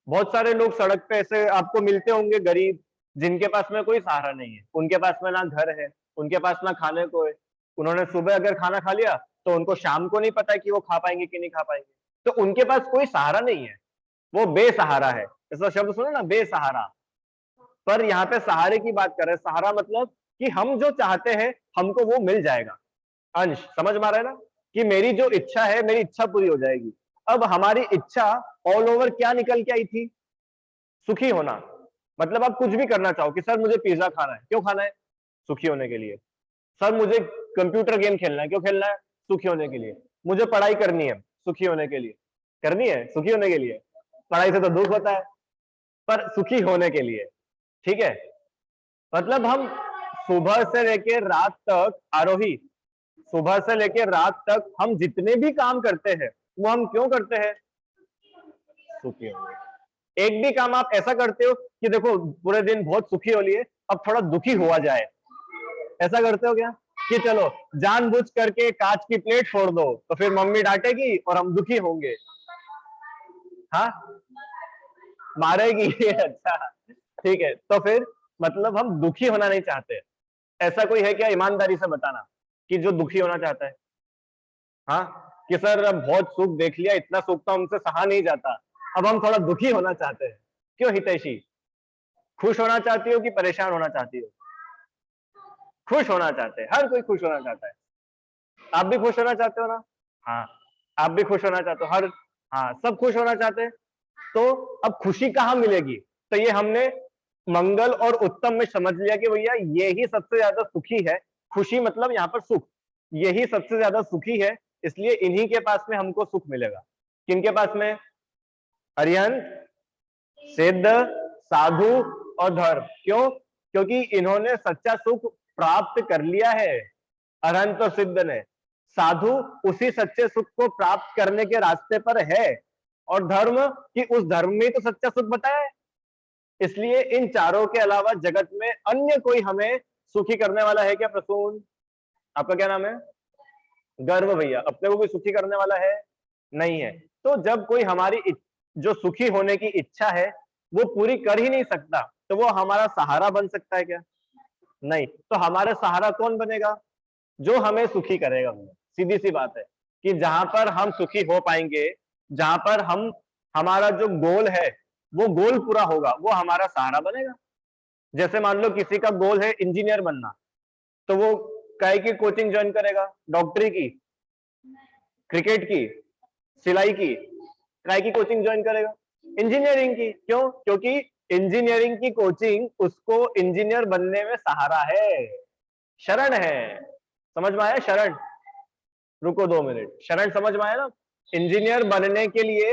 बहुत सारे लोग सड़क पे ऐसे आपको मिलते होंगे, गरीब, जिनके पास में कोई सहारा नहीं है, उनके पास में ना घर है, उनके पास ना खाने को है। उन्होंने सुबह अगर खाना खा लिया तो उनको शाम को नहीं पता है कि वो खा पाएंगे कि नहीं खा पाएंगे, तो उनके पास कोई सहारा नहीं है, वो बेसहारा है। ऐसा शब्द सुनो ना, बेसहारा। पर यहाँ पे सहारे की बात कर रहे हैं। सहारा मतलब कि हम जो चाहते हैं हमको वो मिल जाएगा। अंश, समझ में आ रहा है ना, कि मेरी जो इच्छा है मेरी इच्छा पूरी हो जाएगी। अब हमारी इच्छा ऑल ओवर क्या निकल के आई थी? सुखी होना। मतलब आप कुछ भी करना चाहो कि सर मुझे पिज्जा खाना है, क्यों खाना है? सुखी होने के लिए। सर मुझे कंप्यूटर गेम खेलना है, क्यों खेलना है? सुखी होने के लिए। मुझे पढ़ाई करनी है, सुखी होने के लिए। करनी है सुखी होने के लिए। पढ़ाई से तो दुख होता है, पर सुखी होने के लिए। ठीक है, मतलब हम सुबह से लेकर रात तक आरोही, सुबह से लेकर रात तक हम जितने भी काम करते हैं वो हम क्यों करते हैं? सुखी होने। एक भी काम आप ऐसा करते हो कि देखो पूरे दिन बहुत सुखी हो लिए, अब थोड़ा दुखी हुआ जाए, ऐसा करते हो क्या? कि चलो जानबूझ करके कांच की प्लेट फोड़ दो तो फिर मम्मी डांटेगी और हम दुखी होंगे। हाँ, मारेगी। अच्छा, ठीक है, तो फिर मतलब हम दुखी होना नहीं चाहते। ऐसा कोई है क्या, ईमानदारी से बताना, कि जो दुखी होना चाहता है? हाँ, कि सर अब बहुत सुख देख लिया, इतना सुख तो हमसे सहा नहीं जाता, अब हम थोड़ा दुखी होना चाहते हैं। क्यों हितैषी? खुश होना चाहती हो कि परेशान होना चाहती हो? खुश होना चाहते हैं, हर कोई खुश होना चाहता है। आप भी खुश होना चाहते हो ना? हाँ, आप भी खुश होना चाहते हो, हर, हाँ सब खुश होना चाहते हैं। तो अब खुशी कहाँ मिलेगी? तो ये हमने मंगल और उत्तम में समझ लिया कि भैया ये ही सबसे ज्यादा सुखी है। खुशी मतलब यहाँ पर सुख, यही सबसे ज्यादा सुखी है, इसलिए इन्हीं के पास में हमको सुख मिलेगा। किनके पास में? अरिहंत, सिद्ध, साधु और धर्म। क्यों? क्योंकि इन्होंने सच्चा सुख प्राप्त कर लिया है, अरहंत और सिद्ध ने। साधु उसी सच्चे सुख को प्राप्त करने के रास्ते पर है, और धर्म कि उस धर्म में तो सच्चा सुख बताया है। इसलिए इन चारों के अलावा जगत में अन्य कोई हमें सुखी करने वाला है क्या? प्रसून, आपका क्या नाम है? गर्व भैया, अपने को कोई सुखी करने वाला है? नहीं है। तो जब कोई हमारी जो सुखी होने की इच्छा है वो पूरी कर ही नहीं सकता, तो वो हमारा सहारा बन सकता है क्या? नहीं। तो हमारा सहारा कौन बनेगा? जो हमें सुखी करेगा। सीधी सी बात है कि जहां पर हम सुखी हो पाएंगे, जहां पर हम, हमारा जो गोल है वो गोल पूरा होगा, वो हमारा सहारा बनेगा। जैसे मान लो किसी का गोल है इंजीनियर बनना, तो वो काय की कोचिंग ज्वाइन करेगा? डॉक्टरी की, क्रिकेट की, सिलाई की, काय की कोचिंग ज्वाइन करेगा? इंजीनियरिंग की। क्यों? क्योंकि इंजीनियरिंग की कोचिंग उसको इंजीनियर बनने में सहारा है, शरण है। समझ में आया शरण? रुको 2 मिनट, शरण समझ में आया ना? इंजीनियर बनने के लिए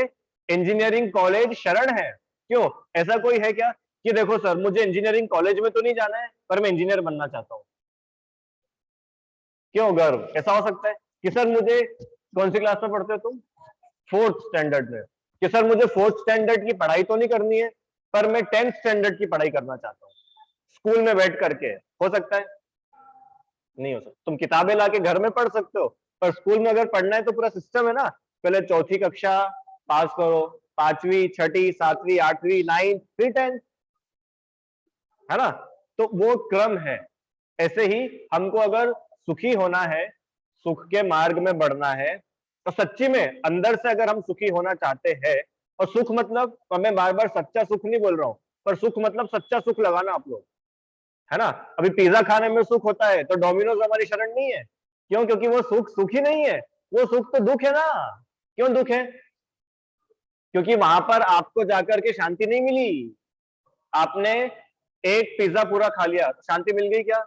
इंजीनियरिंग कॉलेज शरण है। क्यों? ऐसा कोई है क्या कि देखो सर मुझे इंजीनियरिंग कॉलेज में तो नहीं जाना है पर मैं इंजीनियर बनना चाहता हूं? क्यों गर्व? ऐसा हो सकता है कि सर मुझे, कौन सी क्लास में पढ़ते हो तुम? 4th स्टैंडर्ड में। कि सर मुझे 4th स्टैंडर्ड की पढ़ाई तो नहीं करनी है पर मैं 10th स्टैंडर्ड की पढ़ाई करना चाहता हूँ, स्कूल में बैठ करके। हो सकता है? नहीं हो सकता। तुम किताबें लाके घर में पढ़ सकते हो, पर स्कूल में अगर पढ़ना है तो पूरा सिस्टम है ना, पहले चौथी कक्षा पास करो, 5वीं, छठी, 7वीं, 8वीं, 9th, फिर 10th, है ना? तो वो क्रम है। ऐसे ही हमको अगर सुखी होना है, सुख के मार्ग में बढ़ना है, तो सच्ची में अंदर से अगर हम सुखी होना चाहते हैं, और सुख मतलब, मैं बार बार सच्चा सुख नहीं बोल रहा हूं, पर सुख मतलब सच्चा सुख लगाना आप लोग, है ना? अभी पिज्जा खाने में सुख होता है तो डोमिनोज हमारी शरण नहीं है। क्यों? क्योंकि वो सुख सुख ही नहीं है, वो सुख तो दुख है ना। क्यों दुख है? क्योंकि वहां पर आपको जाकर के शांति नहीं मिली। आपने एक पिज्जा पूरा खा लिया, शांति मिल गई क्या?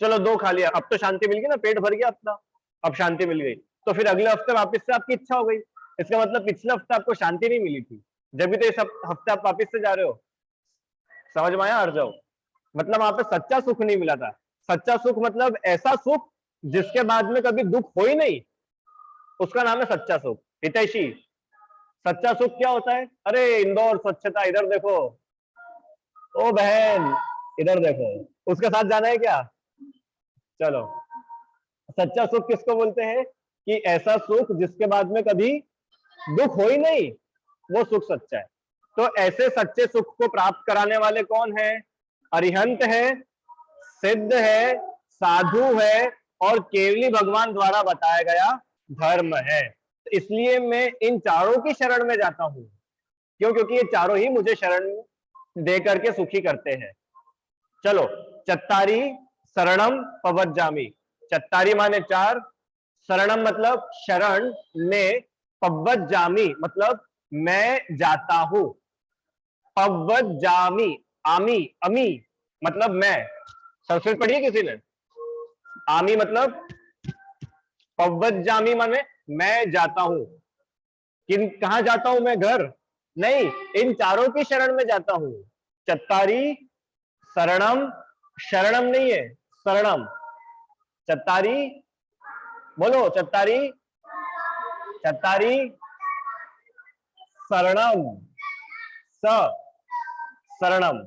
चलो 2 खा लिया, अब तो शांति मिल गई ना, पेट भर गया अपना, अब शांति मिल गई। तो फिर अगले हफ्ते वापस से आपकी इच्छा हो गई। इसका मतलब पिछले हफ्ते आपको शांति नहीं मिली थी, जब भी तो इस हफ्ते आप वापस से जा रहे हो। समझ में आया अर्जव? मतलब वहां पे सच्चा सुख नहीं मिला था। सच्चा सुख मतलब ऐसा सुख जिसके बाद में कभी दुख हो ही नहीं, उसका नाम है सच्चा सुख। हितैषी, सच्चा सुख क्या होता है? अरे इंदौर स्वच्छता, इधर देखो, ओ बहन इधर देखो, उसके साथ जाना है क्या? चलो, सच्चा सुख किसको बोलते हैं? कि ऐसा सुख जिसके बाद में कभी दुख हो ही नहीं, वो सुख सच्चा है। तो ऐसे सच्चे सुख को प्राप्त कराने वाले कौन है? अरिहंत है, सिद्ध है, साधु है, और केवली भगवान द्वारा बताया गया धर्म है। तो इसलिए मैं इन चारों की शरण में जाता हूं। क्यों? क्योंकि ये चारों ही मुझे शरण दे करके सुखी करते हैं। चलो, चत्तारी शरणम पवज्जामि, चत्तारी माने 4, शरणम मतलब शरण में, पव्वज्जामि मतलब मैं जाता हूं, पव्वज्जामि, आमी अमी मतलब मैं। संस्कृत पढ़ी है किसी ने? आमी मतलब, पव्वज्जामि माने मैं जाता हूं। किन कहां जाता हूं मैं? घर नहीं, इन चारों की शरण में जाता हूं। चत्तारी शरणम, शरणम नहीं है, शरणम। चत्तारी बोलो, चत्तारी, चत्तारी शरणम, स शरणम,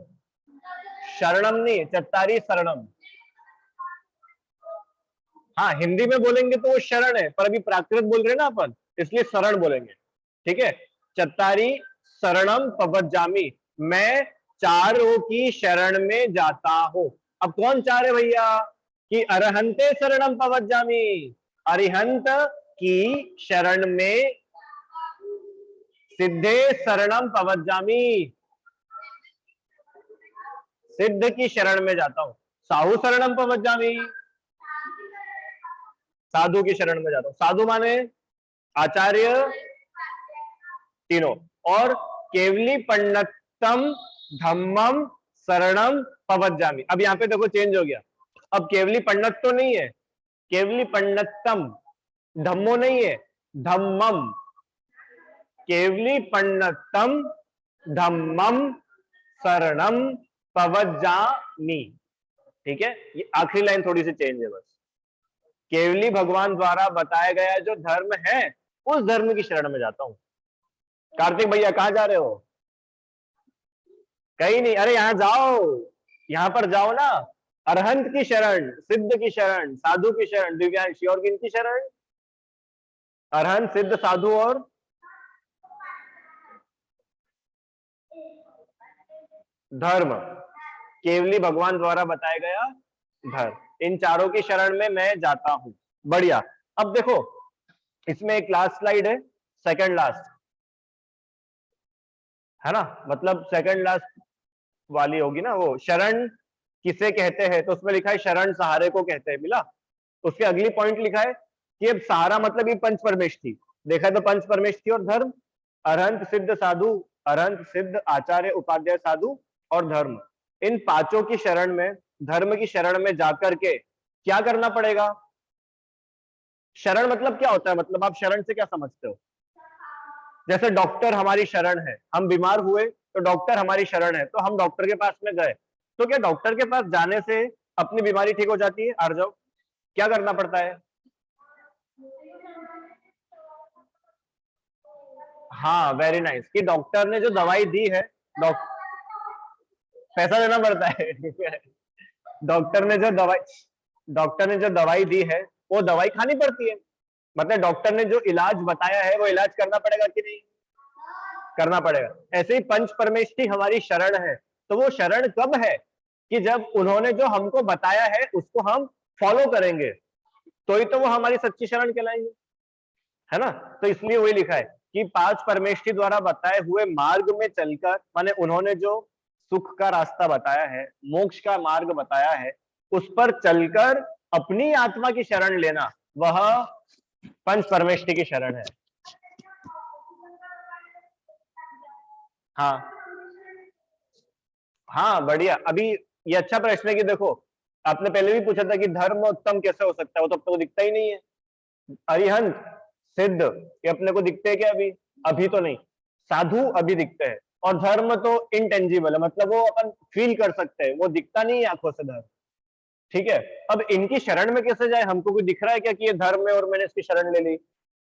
शरणम नहीं, चत्तारी शरणम। हाँ, हिंदी में बोलेंगे तो वो शरण है, पर अभी प्राकृत बोल रहे हैं ना अपन, इसलिए शरण बोलेंगे। ठीक है, चत्तारी शरणम पवज्जामि, मैं चारों की शरण में जाता हूं। अब कौन चार है भैया? कि अरहंते शरणम पवज्जामि, अरिहंत की शरण में, सिद्धे शरणम पवज्जामि, सिद्ध की शरण में जाता हूं। साहू शरणम पवज्जामि, साधु की शरण में जाता हूं। साधु माने आचार्य, तीनों। और केवली पंडितम धम्मम शरणम पवज्जामि। अब यहाँ पे देखो चेंज हो गया, अब केवली पंडित तो नहीं है, केवली पंडितम, धम्मो नहीं है, धम्मम, केवली पंडितम धम्मम शरणम पवज्जामि। ठीक है, ये आखिरी लाइन थोड़ी सी चेंज है बस। केवली भगवान द्वारा बताया गया जो धर्म है, उस धर्म की शरण में जाता हूं। कार्तिक भैया कहां जा रहे हो? कहीं नहीं, अरे यहां जाओ, यहां पर जाओ ना। अरहंत की शरण, सिद्ध की शरण, साधु की शरण, दिव्यांशी, और किनकी शरण? अरहंत, सिद्ध, साधु और धर्म। केवली भगवान द्वारा बताया गया धर्म, इन चारों की शरण में मैं जाता हूं। बढ़िया। अब देखो, इसमें एक लास्ट स्लाइड है, सेकंड लास्ट है ना, मतलब सेकंड लास्ट वाली होगी ना वो। शरण किसे कहते हैं, तो उसमें लिखा है शरण सहारे को कहते हैं, मिला। उसके अगली पॉइंट लिखा है कि अब सहारा मतलब ये पंच परमेश थी, देखा तो पंच परमेश थी और धर्म, अरहंत सिद्ध साधु, अरहंत सिद्ध आचार्य उपाध्याय साधु और धर्म। इन पांचों की शरण में, धर्म की शरण में जाकर के क्या करना पड़ेगा? शरण मतलब क्या होता है, मतलब आप शरण से क्या समझते हो? जैसे डॉक्टर हमारी शरण है, हम बीमार हुए तो डॉक्टर हमारी शरण है, तो हम डॉक्टर के पास में गए, तो क्या डॉक्टर के पास जाने से अपनी बीमारी ठीक हो जाती है? आर्जव, क्या करना पड़ता है? हाँ, वेरी नाइस, कि डॉक्टर ने जो दवाई दी है, पैसा देना पड़ता है डॉक्टर ने जो दवाई, डॉक्टर ने जो दवाई दी है वो दवाई खानी पड़ती है, मतलब डॉक्टर ने जो इलाज बताया है वो इलाज करना पड़ेगा कि नहीं? करना पड़ेगा। ऐसे ही पंच परमेष्ठी हमारी शरण है, तो वो शरण कब है? कि जब उन्होंने जो हमको बताया है उसको हम फॉलो करेंगे, तो ही तो वो हमारी सच्ची शरण कहलाएंगे, है ना। तो इसलिए वही लिखा है कि पांच परमेष्ठी द्वारा बताए हुए मार्ग में चलकर, माने उन्होंने जो सुख का रास्ता बताया है, मोक्ष का मार्ग बताया है, उस पर चलकर अपनी आत्मा की शरण लेना, वह पंच परमेष्ठी की शरण है। हाँ हाँ, बढ़िया। अभी ये अच्छा प्रश्न है कि देखो, आपने पहले भी पूछा था कि धर्म उत्तम कैसे हो सकता है, वो तो अब तक दिखता ही नहीं है। अरिहंत, सिद्ध, ये अपने को दिखते हैं क्या अभी? अभी तो नहीं। साधु अभी दिखते हैं, और धर्म तो इंटेंजिबल है, मतलब वो अपन फील कर सकते हैं, वो दिखता नहीं है आंखों से धर्म। ठीक है, अब इनकी शरण में कैसे जाए? हमको कोई दिख रहा है क्या कि ये धर्म है और मैंने इसकी शरण ले ली?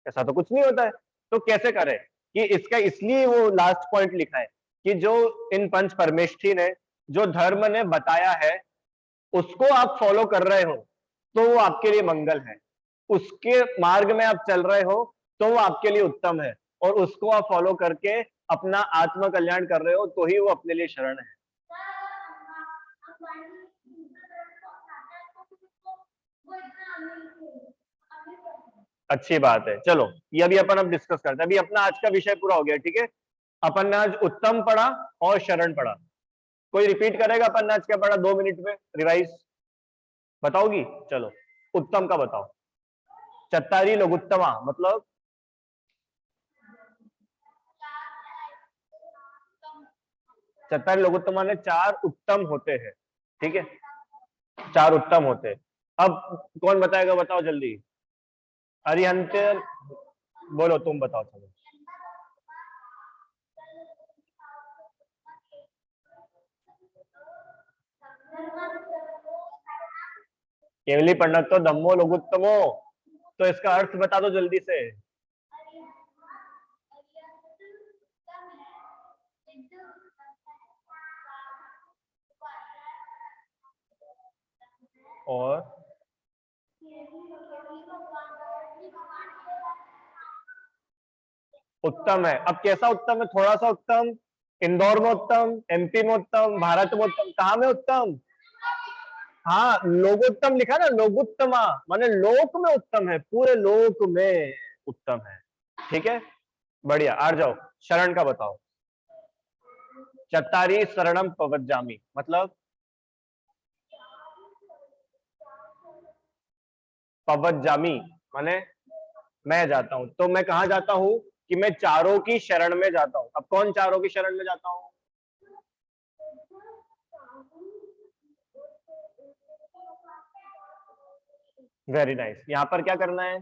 ऐसा तो कुछ नहीं होता है। तो कैसे करें? कि इसका इसलिए वो लास्ट पॉइंट लिखा है कि जो इन पंच परमेष्ठी ने जो धर्म ने बताया है उसको आप फॉलो कर रहे हो तो वो आपके लिए मंगल है, उसके मार्ग में आप चल रहे हो तो वो आपके लिए उत्तम है, और उसको आप फॉलो करके अपना आत्म कल्याण कर रहे हो तो ही वो अपने लिए शरण है। अच्छी बात है, चलो ये अभी अपन अब डिस्कस करते हैं। अभी अपना आज का विषय पूरा हो गया, ठीक है। अपन ने आज उत्तम पढ़ा और शरण पढ़ा। कोई रिपीट करेगा अपन ने आज क्या पढ़ा? 2 मिनट में रिवाइज बताओगी? चलो, उत्तम का बताओ। चत्तारी लघुत्तमा मतलब चत्तारी लघुत्तमा ने 4 उत्तम होते हैं, ठीक है, 4 उत्तम होते हैं। अब कौन बताएगा, बताओ जल्दी। अरिहंत, बोलो तुम बताओ चलो। केवली पंडित तो धम्मो लघुत्तमो, तो इसका अर्थ बता दो जल्दी से। और उत्तम है। अब कैसा उत्तम है, थोड़ा सा उत्तम, इंदौर में उत्तम, एमपी में उत्तम, भारत में उत्तम, कहाँ में उत्तम? हाँ, लोकोत्तम लिखा ना, लोकोत्तमा माने लोक में उत्तम है, पूरे लोक में उत्तम है, ठीक है, बढ़िया। आ जाओ, शरण का बताओ। चत्तारी शरणम पवज्जामि मतलब पवज्जामि माने मैं जाता हूं, तो मैं कहां जाता हूं कि मैं चारों की शरण में जाता हूं। अब कौन चारों की शरण में जाता हूं? Very nice. यहाँ पर क्या करना है?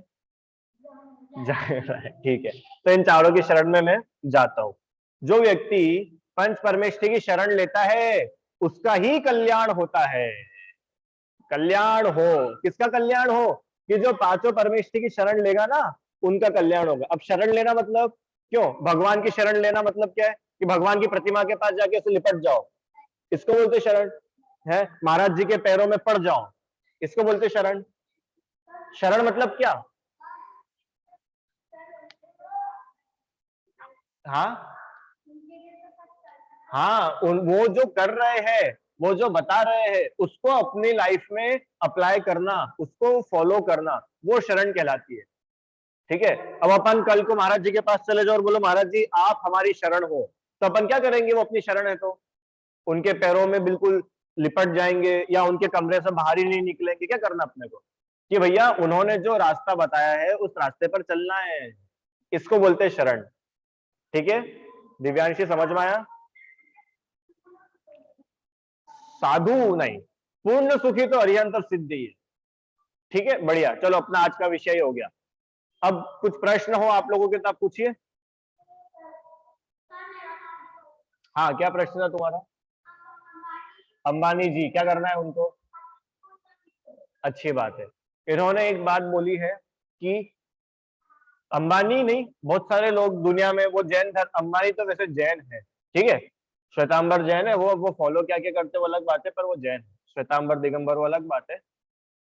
जाना है, ठीक है। तो इन चारों की शरण में मैं जाता हूं। जो व्यक्ति पंच परमेष्ठी की शरण लेता है उसका ही कल्याण होता है। कल्याण हो, किसका कल्याण हो? कि जो पांचों परमेष्ठी की शरण लेगा ना उनका कल्याण होगा। अब शरण लेना मतलब क्यों? भगवान की शरण लेना मतलब क्या है? कि भगवान की प्रतिमा के पास जाके उसे लिपट जाओ, इसको बोलते शरण है। महाराज जी के पैरों में पड़ जाओ, इसको बोलते शरण। शरण मतलब क्या? हाँ हाँ, वो जो कर रहे हैं, वो जो बता रहे हैं उसको अपनी लाइफ में अप्लाई करना, उसको फॉलो करना, वो शरण कहलाती है, ठीक है। अब अपन कल को महाराज जी के पास चले जाओ और बोलो महाराज जी आप हमारी शरण हो, तो अपन क्या करेंगे? वो अपनी शरण है तो उनके पैरों में बिल्कुल लिपट जाएंगे या उनके कमरे से बाहर ही नहीं निकलेंगे। क्या करना अपने को? कि भैया उन्होंने जो रास्ता बताया है उस रास्ते पर चलना है, इसको बोलते हैं शरण, ठीक है। दिव्यांशी समझ में आया? साधु नहीं, पूर्ण सुखी तो अरिहंत और सिद्धि है, ठीक है, बढ़िया। चलो अपना आज का विषय हो गया। अब कुछ प्रश्न हो आप लोगों के तो आप पूछिए। हाँ, क्या प्रश्न था तुम्हारा? अंबानी जी, क्या करना है उनको? अच्छी बात है। इन्होंने एक बात बोली है कि अंबानी नहीं, बहुत सारे लोग दुनिया में, वो जैन धर्म, अंबानी तो वैसे जैन है, ठीक है, श्वेतांबर जैन है, वो फॉलो क्या क्या करते वो अलग बात है, पर वो जैन है। श्वेतांबर दिगंबर वो अलग बात है।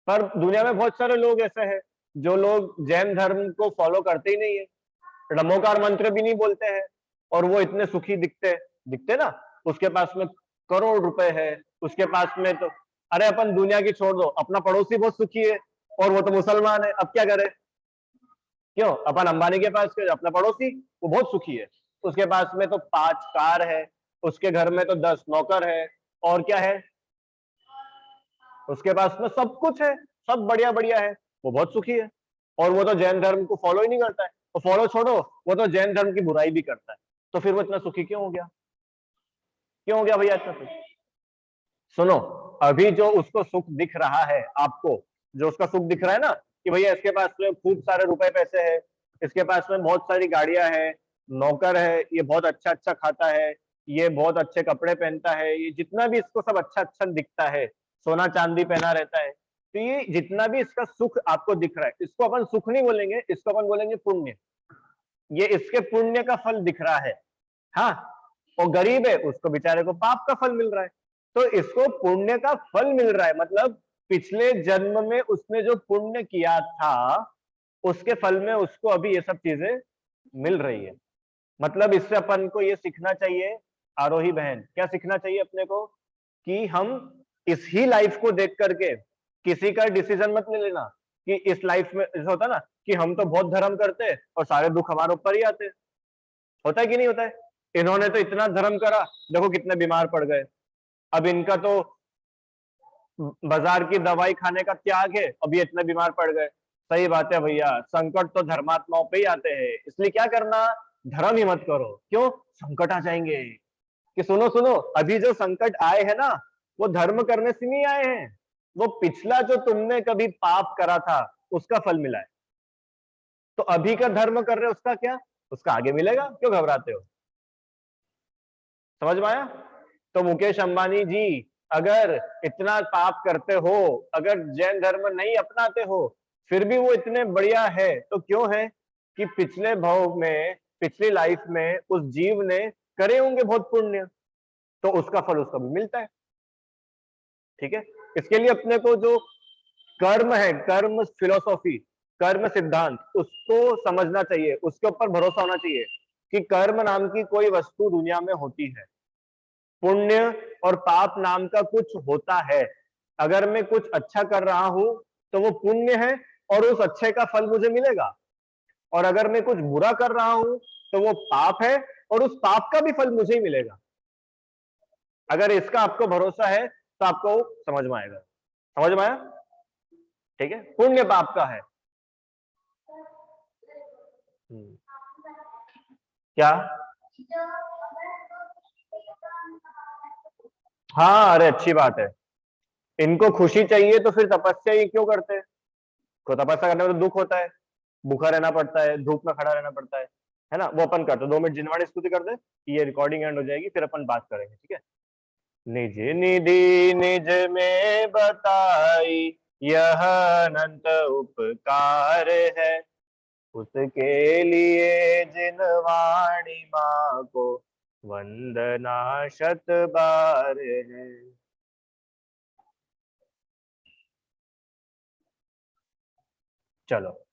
पर दुनिया में बहुत सारे लोग ऐसे हैं जो लोग जैन धर्म को फॉलो करते ही नहीं है, नमोकार मंत्र भी नहीं बोलते हैं, और वो इतने सुखी दिखते दिखते ना। उसके पास में करोड़ रुपए है, उसके पास में तो, अरे अपन दुनिया की छोड़ दो, अपना पड़ोसी बहुत सुखी है और वो तो मुसलमान है, अब क्या करे? क्यों? अपन अंबानी के पास क्यों? अपना पड़ोसी वो बहुत सुखी है, उसके पास में तो 5 कार है, उसके घर में तो 10 नौकर है, और क्या है, उसके पास में सब कुछ है, सब बढ़िया बढ़िया है, वो बहुत सुखी है। और वो तो जैन धर्म को फॉलो ही नहीं करता है, तो फॉलो छोड़ो, वो तो जैन धर्म की बुराई भी करता है, तो फिर वो इतना सुखी क्यों हो गया? क्यों हो गया भैया इतना सुखी? सुनो, अभी जो उसको सुख दिख रहा है आपको, जो उसका सुख दिख रहा है ना, कि भैया इसके पास में खूब सारे रुपए पैसे है, इसके पास में बहुत सारी गाड़ियां हैं, नौकर है, ये बहुत अच्छा अच्छा खाता है, ये बहुत अच्छे कपड़े पहनता है, ये जितना भी इसको सब अच्छा अच्छा दिखता है, सोना चांदी पहना रहता है, तो ये जितना भी इसका सुख आपको दिख रहा है, इसको अपन सुख नहीं बोलेंगे, इसको अपन बोलेंगे पुण्य। ये इसके पुण्य का फल दिख रहा है, हाँ। और गरीब है, उसको बेचारे को पाप का फल मिल रहा है, तो इसको पुण्य का फल मिल रहा है, मतलब पिछले जन्म में उसने जो पुण्य किया था उसके फल में उसको अभी ये सब चीजें मिल रही है। मतलब इससे अपन को ये सीखना चाहिए, आरोही बहन, क्या सीखना चाहिए अपने को? कि हम इस ही लाइफ को देख करके किसी का डिसीजन मत ले लेना, कि इस लाइफ में ऐसा होता ना कि हम तो बहुत धर्म करते हैं और सारे दुख हमारे ऊपर ही आते हैं। होता है कि नहीं होता है? इन्होंने तो इतना धर्म करा, देखो कितने बीमार पड़ गए। अब इनका तो बाजार की दवाई खाने का त्याग है, अभी इतने बीमार पड़ गए। सही बात है भैया, संकट तो धर्मात्माओं पे ही आते हैं, इसलिए क्या करना, धर्म ही मत करो। क्यों? संकट आ जाएंगे। कि सुनो सुनो, अभी जो संकट आए हैं ना, वो धर्म करने से नहीं आए हैं, वो पिछला जो तुमने कभी पाप करा था उसका फल मिला है। तो अभी का धर्म कर रहे हो, उसका क्या, उसका आगे मिलेगा, क्यों घबराते हो? समझ में आया? तो मुकेश अंबानी जी, अगर इतना पाप करते हो, अगर जैन धर्म नहीं अपनाते हो, फिर भी वो इतने बढ़िया है, तो क्यों है कि पिछले भाव में, पिछली लाइफ में उस जीव ने करे होंगे बहुत पुण्य, तो उसका फल उसको भी मिलता है। ठीक है, इसके लिए अपने को जो कर्म है, कर्म फिलोसॉफी, कर्म सिद्धांत, उसको समझना चाहिए, उसके ऊपर भरोसा होना चाहिए कि कर्म नाम की कोई वस्तु दुनिया में होती है, पुण्य और पाप नाम का कुछ होता है। अगर मैं कुछ अच्छा कर रहा हूं तो वो पुण्य है और उस अच्छे का फल मुझे मिलेगा, और अगर मैं कुछ बुरा कर रहा हूं तो वो पाप है और उस पाप का भी फल मुझे ही मिलेगा। अगर इसका आपको भरोसा है तो आपको समझ में आएगा। समझ में आया? ठीक है, पुण्य पाप का है। क्या? हाँ, अरे अच्छी बात है। इनको खुशी चाहिए तो फिर तपस्या ये क्यों करते हैं? को तपस्या करने में तो दुख होता है, भूखा रहना पड़ता है, धूप में खड़ा रहना पड़ता है ना? वो अपन करते, 2 मिनट जिनवाणी स्तुति कर दे, ये रिकॉर्डिंग एंड हो जाएगी, फिर अपन बात करेंगे। ठीक है? निज निधि निज में बताई, यह अनंत उपकार है, उसके लिए जिन वाणी माँ को वंदना शत बार है। चलो।